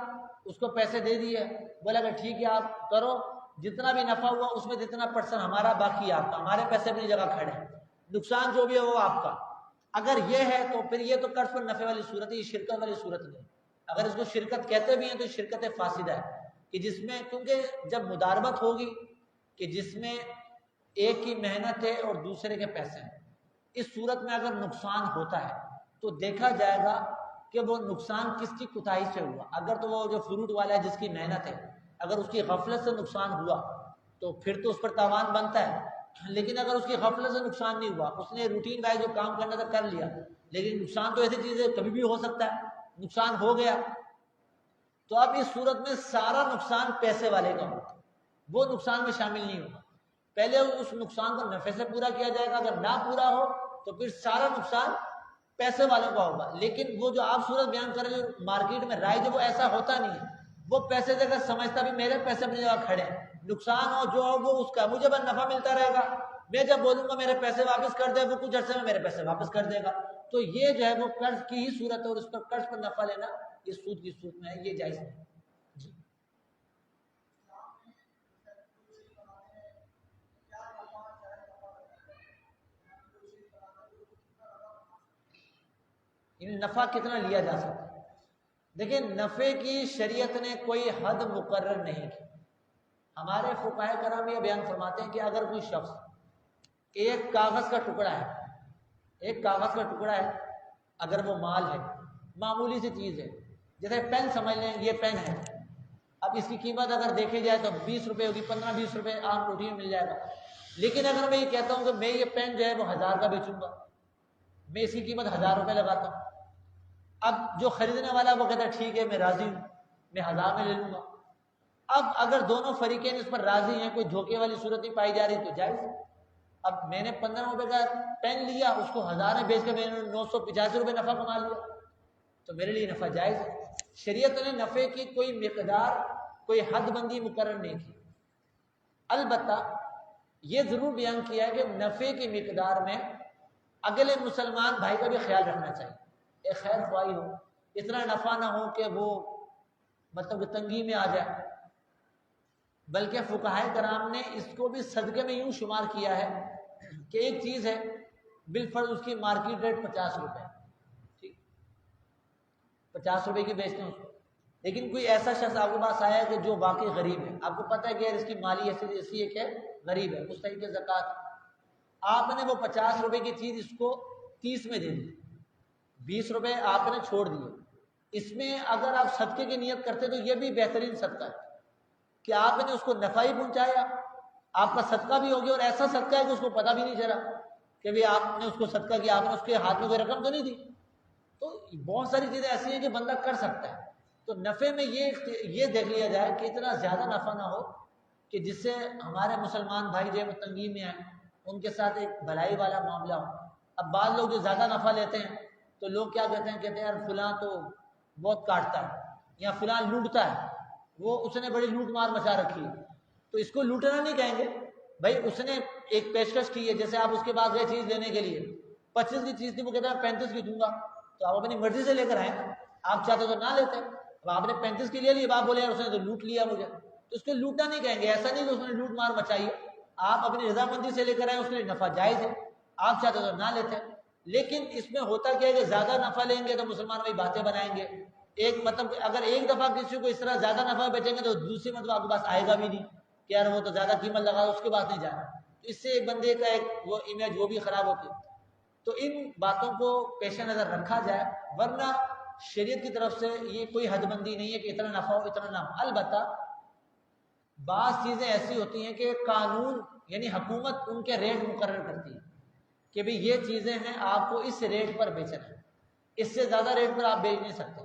اس کو پیسے دے دیے، بولا کہ ٹھیک ہے آپ کرو، جتنا بھی نفع ہوا اس میں جتنا پرسنٹ ہمارا باقی آپ کا، ہمارے پیسے اپنی جگہ کھڑے ہیں، نقصان جو بھی ہے وہ آپ کا. اگر یہ ہے تو پھر یہ تو قرض پر نفع والی صورت ہے، یہ شرکت والی صورت نہیں. اگر اس کو شرکت کہتے بھی ہیں تو شرکت فاسدہ ہے، کہ جس میں کیونکہ جب مداربت ہوگی کہ جس میں ایک کی محنت ہے اور دوسرے کے پیسے ہیں، اس صورت میں اگر نقصان ہوتا ہے تو دیکھا جائے گا کہ وہ نقصان کس کی کوتاہی سے ہوا. اگر تو وہ جو فروٹ والا ہے جس کی محنت ہے، اگر اس کی غفلت سے نقصان ہوا تو پھر تو اس پر تاوان بنتا ہے. لیکن اگر اس کی غفلت سے نقصان نہیں ہوا، اس نے روٹین وائز جو کام کرنا تھا کر لیا، لیکن نقصان تو ایسی چیز ہے کبھی بھی ہو سکتا ہے، نقصان ہو گیا، تو اب اس صورت میں سارا نقصان پیسے والے کا ہوگا، وہ نقصان میں شامل نہیں ہوگا. پہلے اس نقصان کو نفع سے پورا کیا جائے گا، اگر نہ پورا ہو تو پھر سارا نقصان پیسے والوں کا ہوگا. لیکن وہ جو آپ صورت بیان کر رہے ہیں مارکیٹ میں رائج ہے وہ ایسا ہوتا نہیں ہے. وہ پیسے دے کر سمجھتا بھی میرے پیسے اپنی جگہ کھڑے ہیں، نقصان ہو جو ہو وہ اس کا، مجھے بس نفع ملتا رہے گا. میں جب بولوں گا میرے پیسے واپس کر دے، وہ کچھ عرصے میں میرے پیسے واپس کر دے گا. تو یہ جو ہے وہ قرض کی ہی صورت ہے، اور اس پر قرض پر نفع لینا اس سود کی صورت میں ہے، یہ جائز نہیں. جی یعنی نفع کتنا لیا جا سکتا ہے. دیکھیں نفع کی شریعت نے کوئی حد مقرر نہیں کی. ہمارے فقہائے کرام یہ بیان فرماتے ہیں کہ اگر کوئی شخص ایک کاغذ کا ٹکڑا ہے اگر وہ مال ہے، معمولی سی چیز ہے، جیسے پین سمجھ لیں یہ پین ہے، اب اس کی قیمت اگر دیکھی جائے تو 20 روپے ہوگی، 15-20 روپے عام روٹی میں مل جائے گا. لیکن اگر میں یہ کہتا ہوں کہ میں یہ پین جو ہے وہ 1000 کا بیچوں گا، میں اس کی قیمت 1000 روپے لگاتا ہوں، اب جو خریدنے والا وہ کہتا ہے ٹھیک ہے میں راضی ہوں، میں 1000 میں لے لوں گا. اب اگر دونوں فریقین اس پر راضی ہیں، کوئی دھوکے والی صورت نہیں پائی جا رہی تو جائز ہے. اب میں نے 15 روپے کا پین لیا، اس کو 1000 میں بیچ کے میں نے 985 روپے نفع کما لیا، تو میرے لیے نفع جائز ہے. شریعت نے نفع کی کوئی مقدار، کوئی حد بندی مقرر نہیں کی. البتہ یہ ضرور بیان کیا ہے کہ نفع کی مقدار میں اگلے مسلمان بھائی کا بھی خیال رکھنا چاہیے. ایک خیر خواہی ہو، اتنا نفع نہ ہو کہ وہ مطلب کہ تنگی میں آ جائے. بلکہ فقہائے کرام نے اس کو بھی صدقے میں یوں شمار کیا ہے کہ ایک چیز ہے بالفرض اس کی مارکیٹ ریٹ 50 روپے، ٹھیک 50 روپے کی بیچتے ہیں اس کو، لیکن کوئی ایسا شخص آپ کے پاس آیا ہے کہ جو واقعی غریب ہے، آپ کو پتہ ہے کہ اس کی مالی حیثیت ایسی ہے کہ غریب ہے، مستحق زکوٰۃ. آپ نے وہ 50 روپے کی چیز اس کو 30 میں دے دی، 20 روپے آپ نے چھوڑ دیے. اس میں اگر آپ صدقے کی نیت کرتے تو یہ بھی بہترین صدقہ ہے کہ آپ نے اس کو نفع ہی پہنچایا، آپ کا صدقہ بھی ہو گیا، اور ایسا صدقہ ہے کہ اس کو پتہ بھی نہیں چلا کہ بھی آپ نے اس کو صدقہ کیا، آپ نے اس کے ہاتھ میں کوئی رقم تو نہیں دی. تو بہت ساری چیزیں ایسی ہیں کہ بندہ کر سکتا ہے. تو نفع میں یہ دیکھ لیا جائے کہ اتنا زیادہ نفع نہ ہو کہ جس سے ہمارے مسلمان بھائی جو تنگی میں ہیں ان کے ساتھ ایک بھلائی والا معاملہ ہو. اب بعض لوگ جو زیادہ نفع لیتے ہیں تو لوگ کیا کہتے ہیں یار فلاں تو بہت کاٹتا ہے یا فلاں لوٹتا ہے، وہ اس نے بڑی لوٹ مار مچا رکھی ہے. تو اس کو لوٹنا نہیں کہیں گے بھائی، اس نے ایک پیشکش کی ہے، جیسے آپ اس کے پاس گئے چیز لینے کے لیے 25 کی چیز تھی، وہ کہتا ہے 35 کی دوں گا، تو آپ اپنی مرضی سے لے کر آئے، آپ چاہتے تو نہ لیتے. اب آپ نے 35 کی لے لی، اب آپ بولے اس نے تو لوٹ لیا مجھے، تو اس کو لوٹنا نہیں کہیں گے. ایسا نہیں کہ اس نے لوٹ مار مچائی ہے، آپ اپنی رضامندی سے لے کر آئے، اس کے لیے نفع جائز ہے، آپ چاہتے تو نہ لیتے. لیکن اس میں ہوتا کیا ہے کہ زیادہ نفع لیں گے تو مسلمان بھائی باتیں بنائیں گے. ایک مطلب اگر ایک دفعہ کسی کو اس طرح زیادہ نفع بیچیں گے تو دوسری مطلب آپ کے پاس آئے گا بھی نہیں کہ یار وہ تو زیادہ قیمت لگا، اس کے پاس نہیں جانا. تو اس سے ایک بندے کا ایک وہ امیج وہ بھی خراب ہوتی ہے. تو ان باتوں کو پیش نظر رکھا جائے، ورنہ شریعت کی طرف سے یہ کوئی حد بندی نہیں ہے کہ اتنا نفع ہو اتنا نہ ہو. البتہ بعض چیزیں ایسی ہوتی ہیں کہ قانون یعنی حکومت ان کے ریٹ مقرر کرتی ہے کہ بھئی یہ چیزیں ہیں آپ کو اس ریٹ پر بیچنا ہے، اس سے زیادہ ریٹ پر آپ بیچ نہیں سکتے.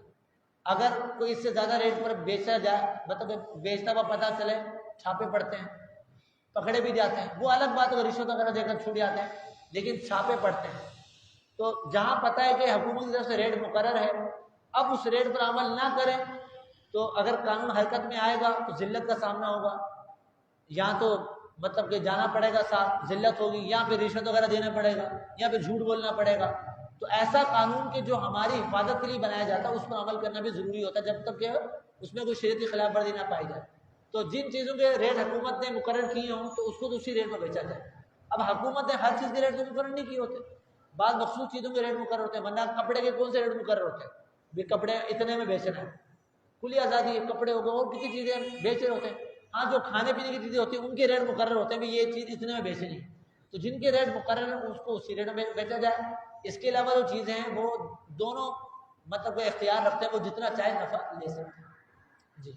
اگر کوئی اس سے زیادہ ریٹ پر بیچا جائے، مطلب بیچتا ہوا پتہ چلے، چھاپے پڑتے ہیں، پکڑے بھی جاتے ہیں، وہ الگ بات ہے، رشوت وغیرہ دے کر چھوٹ جاتے ہیں، لیکن چھاپے پڑتے ہیں. تو جہاں پتہ ہے کہ حکومت کی طرف سے ریٹ مقرر ہے، اب اس ریٹ پر عمل نہ کریں تو اگر قانون حرکت میں آئے گا تو ذلت کا سامنا ہوگا، یا تو مطلب کہ جانا پڑے گا، ساتھ ذلت ہوگی، یا پھر رشوت وغیرہ دینا پڑے گا، یا پھر جھوٹ بولنا پڑے گا. تو ایسا قانون کہ جو ہماری حفاظت کے لیے بنایا جاتا ہے اس پر عمل کرنا بھی ضروری ہوتا ہے، جب تک کہ اس میں کوئی شریعت کی خلاف ورزی نہ پائی جائے. تو جن چیزوں کے ریٹ حکومت نے مقرر کیے ہوں تو اس کو تو اسی ریٹ پر بیچا جائے. اب حکومت نے ہر چیز کے ریٹ تو مقرر نہیں کیے ہوتے، بعض مخصوص چیزوں کے ریٹ مقرر ہوتے ہیں، ورنہ کپڑے کے کون سے ریٹ مقرر ہوتے ہیں؟ بھی کپڑے اتنے میں بیچنا ہے، کھلی آزادی ہے، کپڑے ہو گئے اور کسی چیزیں بیچ رہے ہوتے ہیں. ہاں جو کھانے پینے کی چیزیں ہوتی ہیں ان کے ریٹ مقرر ہوتے ہیں، بھی یہ چیز اتنے میں بیچنی ہے، تو جن کے ریٹ مقرر ہیں اس کو اسی ریٹ میں بیچا جائے. اس کے علاوہ جو چیزیں ہیں وہ دونوں مطلب کہ اختیار رکھتے ہیں، وہ جتنا چاہے نفع لے سکتے ہیں. جی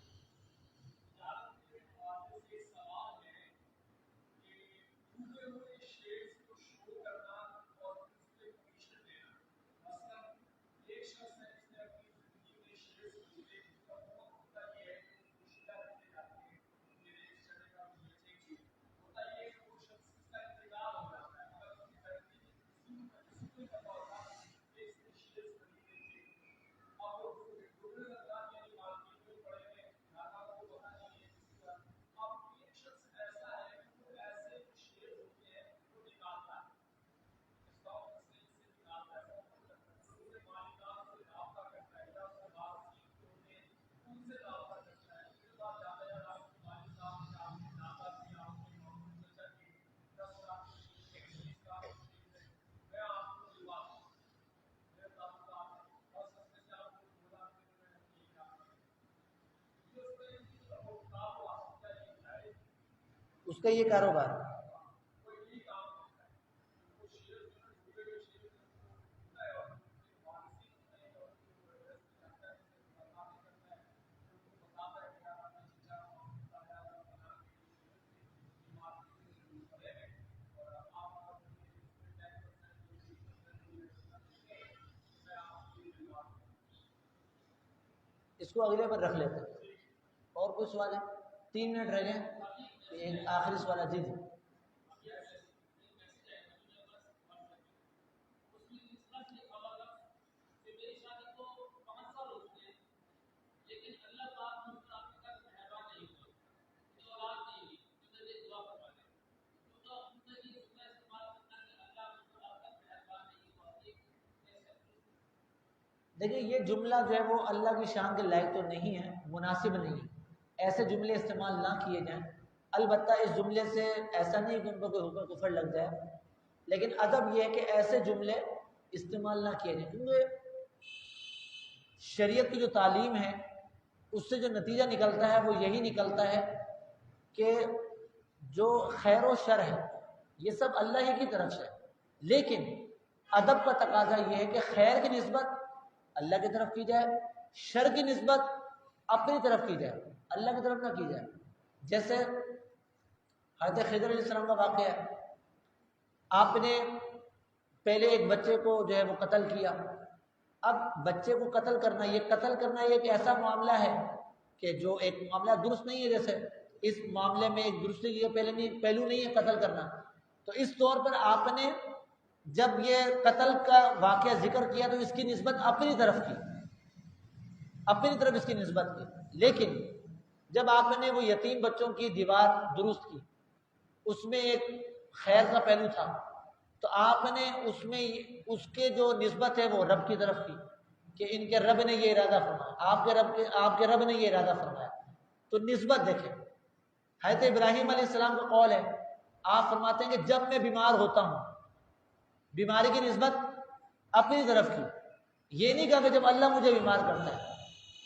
اس کا یہ کاروبار ہے۔ اس کو اگلے پر رکھ لیتے ہیں۔ اور کوئی سوال ہے؟ 3 منٹ رہ گئے، ایک آخری سوال ہے۔ جی جی دیکھیں یہ جملہ جو ہے وہ اللہ کی شان کے لائق تو نہیں ہے، مناسب نہیں ہے، ایسے جملے استعمال نہ کیے جائیں۔ البتہ اس جملے سے ایسا نہیں کہ ان کو کوئی حکم کفر لگ جائے، لیکن ادب یہ ہے کہ ایسے جملے استعمال نہ کیے جائیں، کیونکہ شریعت کی جو تعلیم ہے اس سے جو نتیجہ نکلتا ہے وہ یہی نکلتا ہے کہ جو خیر و شر ہے یہ سب اللہ ہی کی طرف سے، لیکن ادب کا تقاضا یہ ہے کہ خیر کی نسبت اللہ کی طرف کی جائے، شر کی نسبت اپنی طرف کی جائے، اللہ کی طرف نہ کی جائے۔ جیسے حضرت خضر علیہ السلام کا واقعہ ہے، آپ نے پہلے ایک بچے کو جو ہے وہ قتل کیا۔ اب بچے کو قتل کرنا یہ ایک ایسا معاملہ ہے کہ جو ایک معاملہ درست نہیں ہے، جیسے اس معاملے میں ایک درستی کی پہلو نہیں ہے قتل کرنا، تو اس طور پر آپ نے جب یہ قتل کا واقعہ ذکر کیا تو اس کی نسبت اپنی طرف کی، اپنی طرف اس کی نسبت کی۔ لیکن جب آپ نے وہ یتیم بچوں کی دیوار درست کی، اس میں ایک خیر کا پہلو تھا، تو آپ نے اس میں اس کے جو نسبت ہے وہ رب کی طرف کی کہ ان کے رب نے یہ ارادہ فرمایا، آپ کے رب نے یہ ارادہ فرمایا۔ تو نسبت دیکھیں، حضرت ابراہیم علیہ السلام کا قول ہے، آپ فرماتے ہیں کہ جب میں بیمار ہوتا ہوں، بیماری کی نسبت اپنی طرف کی، یہ نہیں کہا کہ جب اللہ مجھے بیمار کرتا ہے،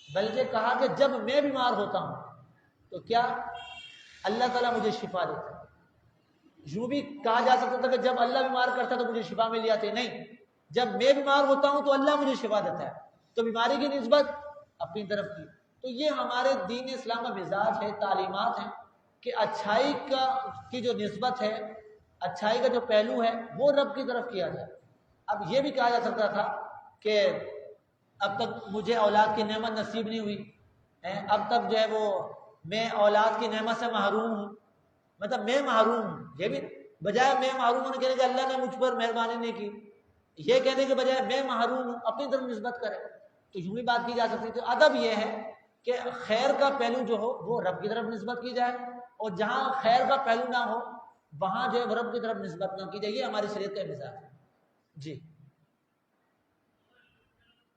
بلکہ کہا کہ جب میں بیمار ہوتا ہوں تو کیا اللہ تعالیٰ مجھے شفا دیتا ہے۔ یوں بھی کہا جا سکتا تھا کہ جب اللہ بیمار کرتا ہے تو مجھے شفا مل جاتی ہے، نہیں، جب میں بیمار ہوتا ہوں تو اللہ مجھے شفا دیتا ہے، تو بیماری کی نسبت اپنی طرف کی۔ تو یہ ہمارے دین اسلام کا مزاج ہے، تعلیمات ہیں کہ اچھائی کی جو نسبت ہے، اچھائی کا جو پہلو ہے وہ رب کی طرف کیا جائے۔ اب یہ بھی کہا جا سکتا تھا کہ اب تک مجھے اولاد کی نعمت نصیب نہیں ہوئی، اب تک جو ہے وہ میں اولاد کی نعمت سے محروم ہوں، مطلب میں محروم ہوں، یہ بھی بجائے میں محروم ہونے کہنے کہ اللہ نے مجھ پر مہربانی نہیں کی، یہ کہنے کے بجائے میں محروم ہوں اپنی طرف نسبت کرے، تو یوں بھی بات کی جا سکتی ہے۔ تو ادب یہ ہے کہ خیر کا پہلو جو ہو وہ رب کی طرف نسبت کی جائے، اور جہاں خیر کا پہلو نہ ہو وہاں جو ہے رب کی طرف نسبت نہ کی جائے، یہ ہماری شریعت کا مزاج ہے۔ جی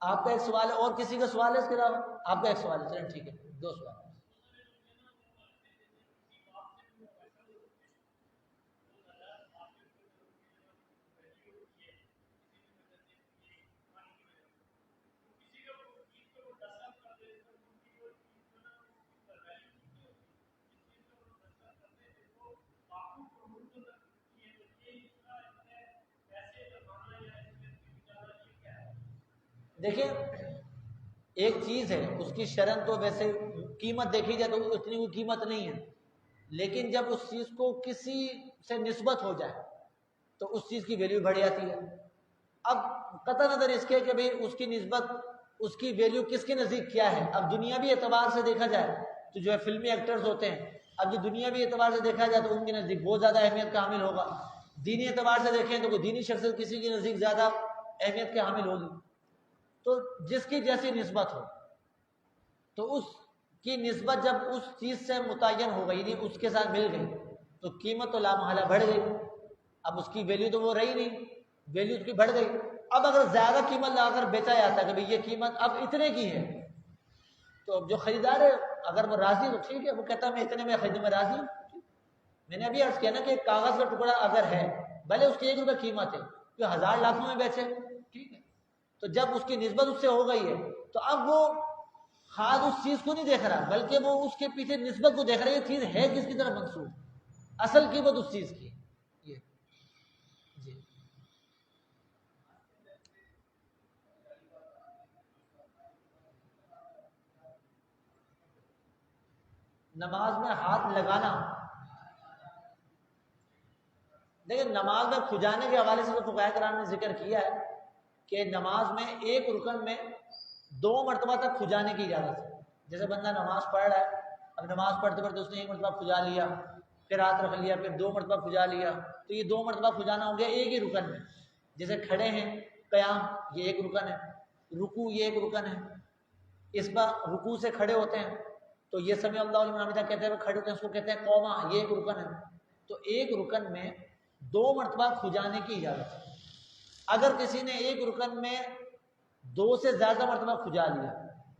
آپ کا ایک سوال ہے، اور کسی کا سوال ہے اس کے علاوہ؟ آپ کا ایک سوال ہے، چلیں ٹھیک ہے، 2 سوال۔ دیکھیں ایک چیز ہے اس کی شرن تو ویسے قیمت دیکھی جائے تو اتنی کوئی قیمت نہیں ہے، لیکن جب اس چیز کو کسی سے نسبت ہو جائے تو اس چیز کی ویلیو بڑھ جاتی ہے۔ اب قطع نظر اس کے کہ بھئی اس کی نسبت، اس کی ویلیو کس کے نزدیک کیا ہے۔ اب دنیاوی اعتبار سے دیکھا جائے تو جو ہے فلمی ایکٹرز ہوتے ہیں، اب جو دنیاوی اعتبار سے دیکھا جائے تو ان کے نزدیک بہت زیادہ اہمیت کا حامل ہوگا، دینی اعتبار سے دیکھیں تو کوئی دینی شخصیت کسی کے نزدیک زیادہ اہمیت کے حامل ہوگی۔ تو جس کی جیسی نسبت ہو تو اس کی نسبت جب اس چیز سے متعین ہو گئی، یعنی اس کے ساتھ مل گئی، تو قیمت تو لامحالہ بڑھ گئی، اب اس کی ویلیو تو وہ رہی نہیں، ویلیو اس کی بڑھ گئی۔ اب اگر زیادہ قیمت لگا کر بیچا جاتا ہے کہ بھئی یہ قیمت اب اتنے کی ہے، تو جو خریدار ہے اگر وہ راضی تو ٹھیک ہے، وہ کہتا ہے میں اتنے میں خریدنے میں راضی ہوں۔ میں نے ابھی عرض کیا نا کہ ایک کاغذ کا ٹکڑا اگر ہے، بھلے اس کی 1 روپے قیمت ہے، تو 1000 لاکھوں میں بیچے، ٹھیک ہے، تو جب اس کی نسبت اس سے ہو گئی ہے تو اب وہ خاص اس چیز کو نہیں دیکھ رہا، بلکہ وہ اس کے پیچھے نسبت کو دیکھ رہا ہے، یہ چیز ہے کس کی طرف منسوب، اصل قیمت اس چیز کی یہ جی نماز میں ہاتھ لگانا، لیکن نماز میں کھجانے کے حوالے سے تو فقہاء کرام نے ذکر کیا ہے کہ نماز میں ایک رکن میں 2 مرتبہ تک کھجانے کی اجازت ہے۔ جیسے بندہ نماز پڑھ رہا ہے، اب نماز پڑھتے پڑھتے اس نے 1 مرتبہ کھجا لیا، پھر ہاتھ رکھ لیا، پھر 2 مرتبہ کھجا لیا، تو یہ 2 مرتبہ کھجانا ہو گیا ایک ہی رکن میں۔ جیسے کھڑے ہیں، قیام یہ ایک رکن ہے، رکوع یہ ایک رکن ہے، اس پر رکوع سے کھڑے ہوتے ہیں تو یہ سمیع اللہ لمن حمدہ کہتے ہیں، کھڑے ہوتے ہیں اس کو کہتے ہیں قوما، یہ ایک رکن ہے۔ تو ایک رکن میں 2 مرتبہ کھجانے کی اجازت ہے۔ اگر کسی نے ایک رکن میں 2 سے زیادہ مرتبہ کھجا لیا،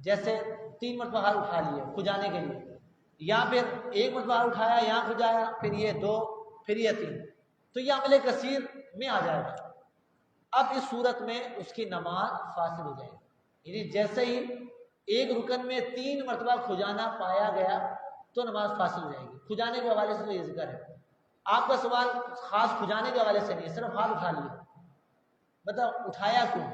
جیسے 3 مرتبہ ہاتھ اٹھا لیے کھجانے کے لیے، یا پھر 1 مرتبہ ہاتھ اٹھایا یہاں کھجایا، پھر یہ 2، پھر یہ 3، تو یہ عمل کثیر میں آ جائے گا۔ اب اس صورت میں اس کی نماز فاسد ہو جائے گی، یعنی جیسے ہی ایک رکن میں 3 مرتبہ کھجانا پایا گیا تو نماز فاسد ہو جائے گی۔ کھجانے کے حوالے سے تو یہ ذکر ہے۔ آپ کا سوال خاص کھجانے کے حوالے سے نہیں ہے، صرف ہاتھ اٹھا لیا، مطلب اٹھایا کیوں؟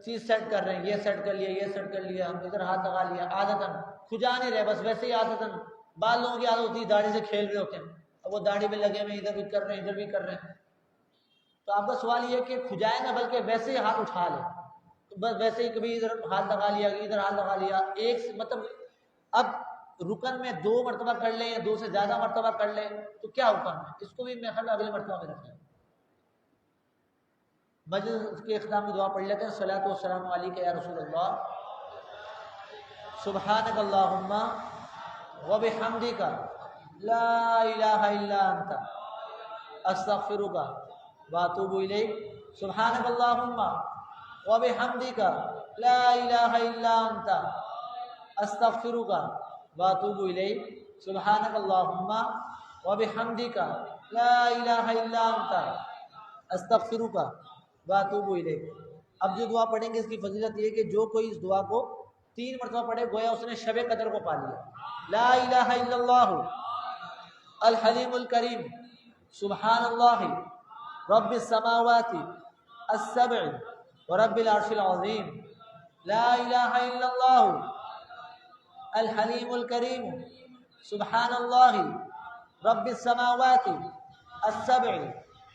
چیز سیٹ کر رہے ہیں، یہ سیٹ کر لیا، یہ سیٹ کر لیا، ادھر ہاتھ لگا لیا، عادتاً کھجا نہیں رہے، بس ویسے ہی عادتاً۔ بعض لوگوں کی عادت ہوتی ہے داڑھی سے کھیل رہے ہوتے ہیں، اب وہ داڑھی میں لگے ہوئے ادھر بھی کر رہے ہیں ادھر بھی کر رہے ہیں۔ تو آپ کا سوال یہ ہے کہ کھجائے نہ بلکہ ویسے ہی ہاتھ اٹھا لے، تو بس ویسے ہی کبھی ادھر ہاتھ لگا لیا، ادھر ہاتھ لگا لیا، ایک مطلب اب رکن میں 2 مرتبہ کر لیں یا 2 سے زیادہ مرتبہ کر لیں تو کیا حکم ہے؟ اس کو بھی میں خیال اگلے مرتبہ میں رکھ لیں۔ مجلس کے اختتام میں دعا پڑھ لیتے ہیں۔ صلاۃ والسلام علیک یا رسول اللہ، سبحانک اللہم وبحمدک لا الہ الا انت استغفرک واتوب الیک، سبحانک اللہم وبحمدک لا الہ الا انت استغفرک واتوب الیک، سبحانک اللہم وبحمدک لا الہ الا انت استغفرک واتوب الیک۔ اب جو دعا پڑھیں گے اس کی فضیلت یہ کہ جو کوئی اس دعا کو 3 مرتبہ پڑھے گویا اس نے شب قدر کو پا لیا۔ لا الہ الا اللہ الحلیم الکریم سبحان اللہ رب السماوات السبع ورب العرش العظیم، لا الہ الا اللہ الحلیم الکریم سبحان اللہ رب السماوات السبع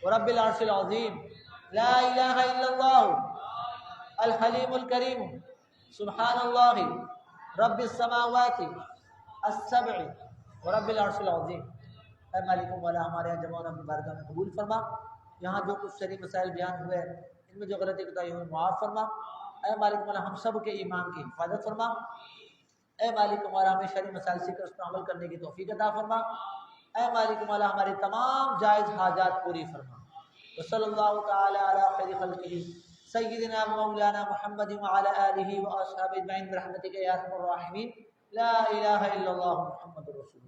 ورب العرش العظیم، لا الہ الا اللہ الحلیم الکریم سبحان اللہ رب السماوات السبع ورب العرش العظیم۔ اے مالک مولا ہمارے یہاں جمع ہونا اپنی بارگاہ میں قبول فرما، یہاں جو کچھ شرعی مسائل بیان ہوئے ان میں جو غلطی کوتاہی ہوئی معاف فرما۔ اے مالک مولا ہم سب کے ایمان کی حفاظت فرما۔ اے مالک مولا ہمیں شرعی مسائل سیکھ کر اس پر عمل کرنے کی توفیق عطا فرما۔ اے مالک مولا ہماری تمام جائز حاجات پوری فرما۔ وصلی اللہ تعالی علی خیر خلقہ سیدنا مولانا محمد وعلی آلہ واصحابہ اجمعین برحمتک یا ارحم الراحمین، لا الہ الا اللہ محمد رسول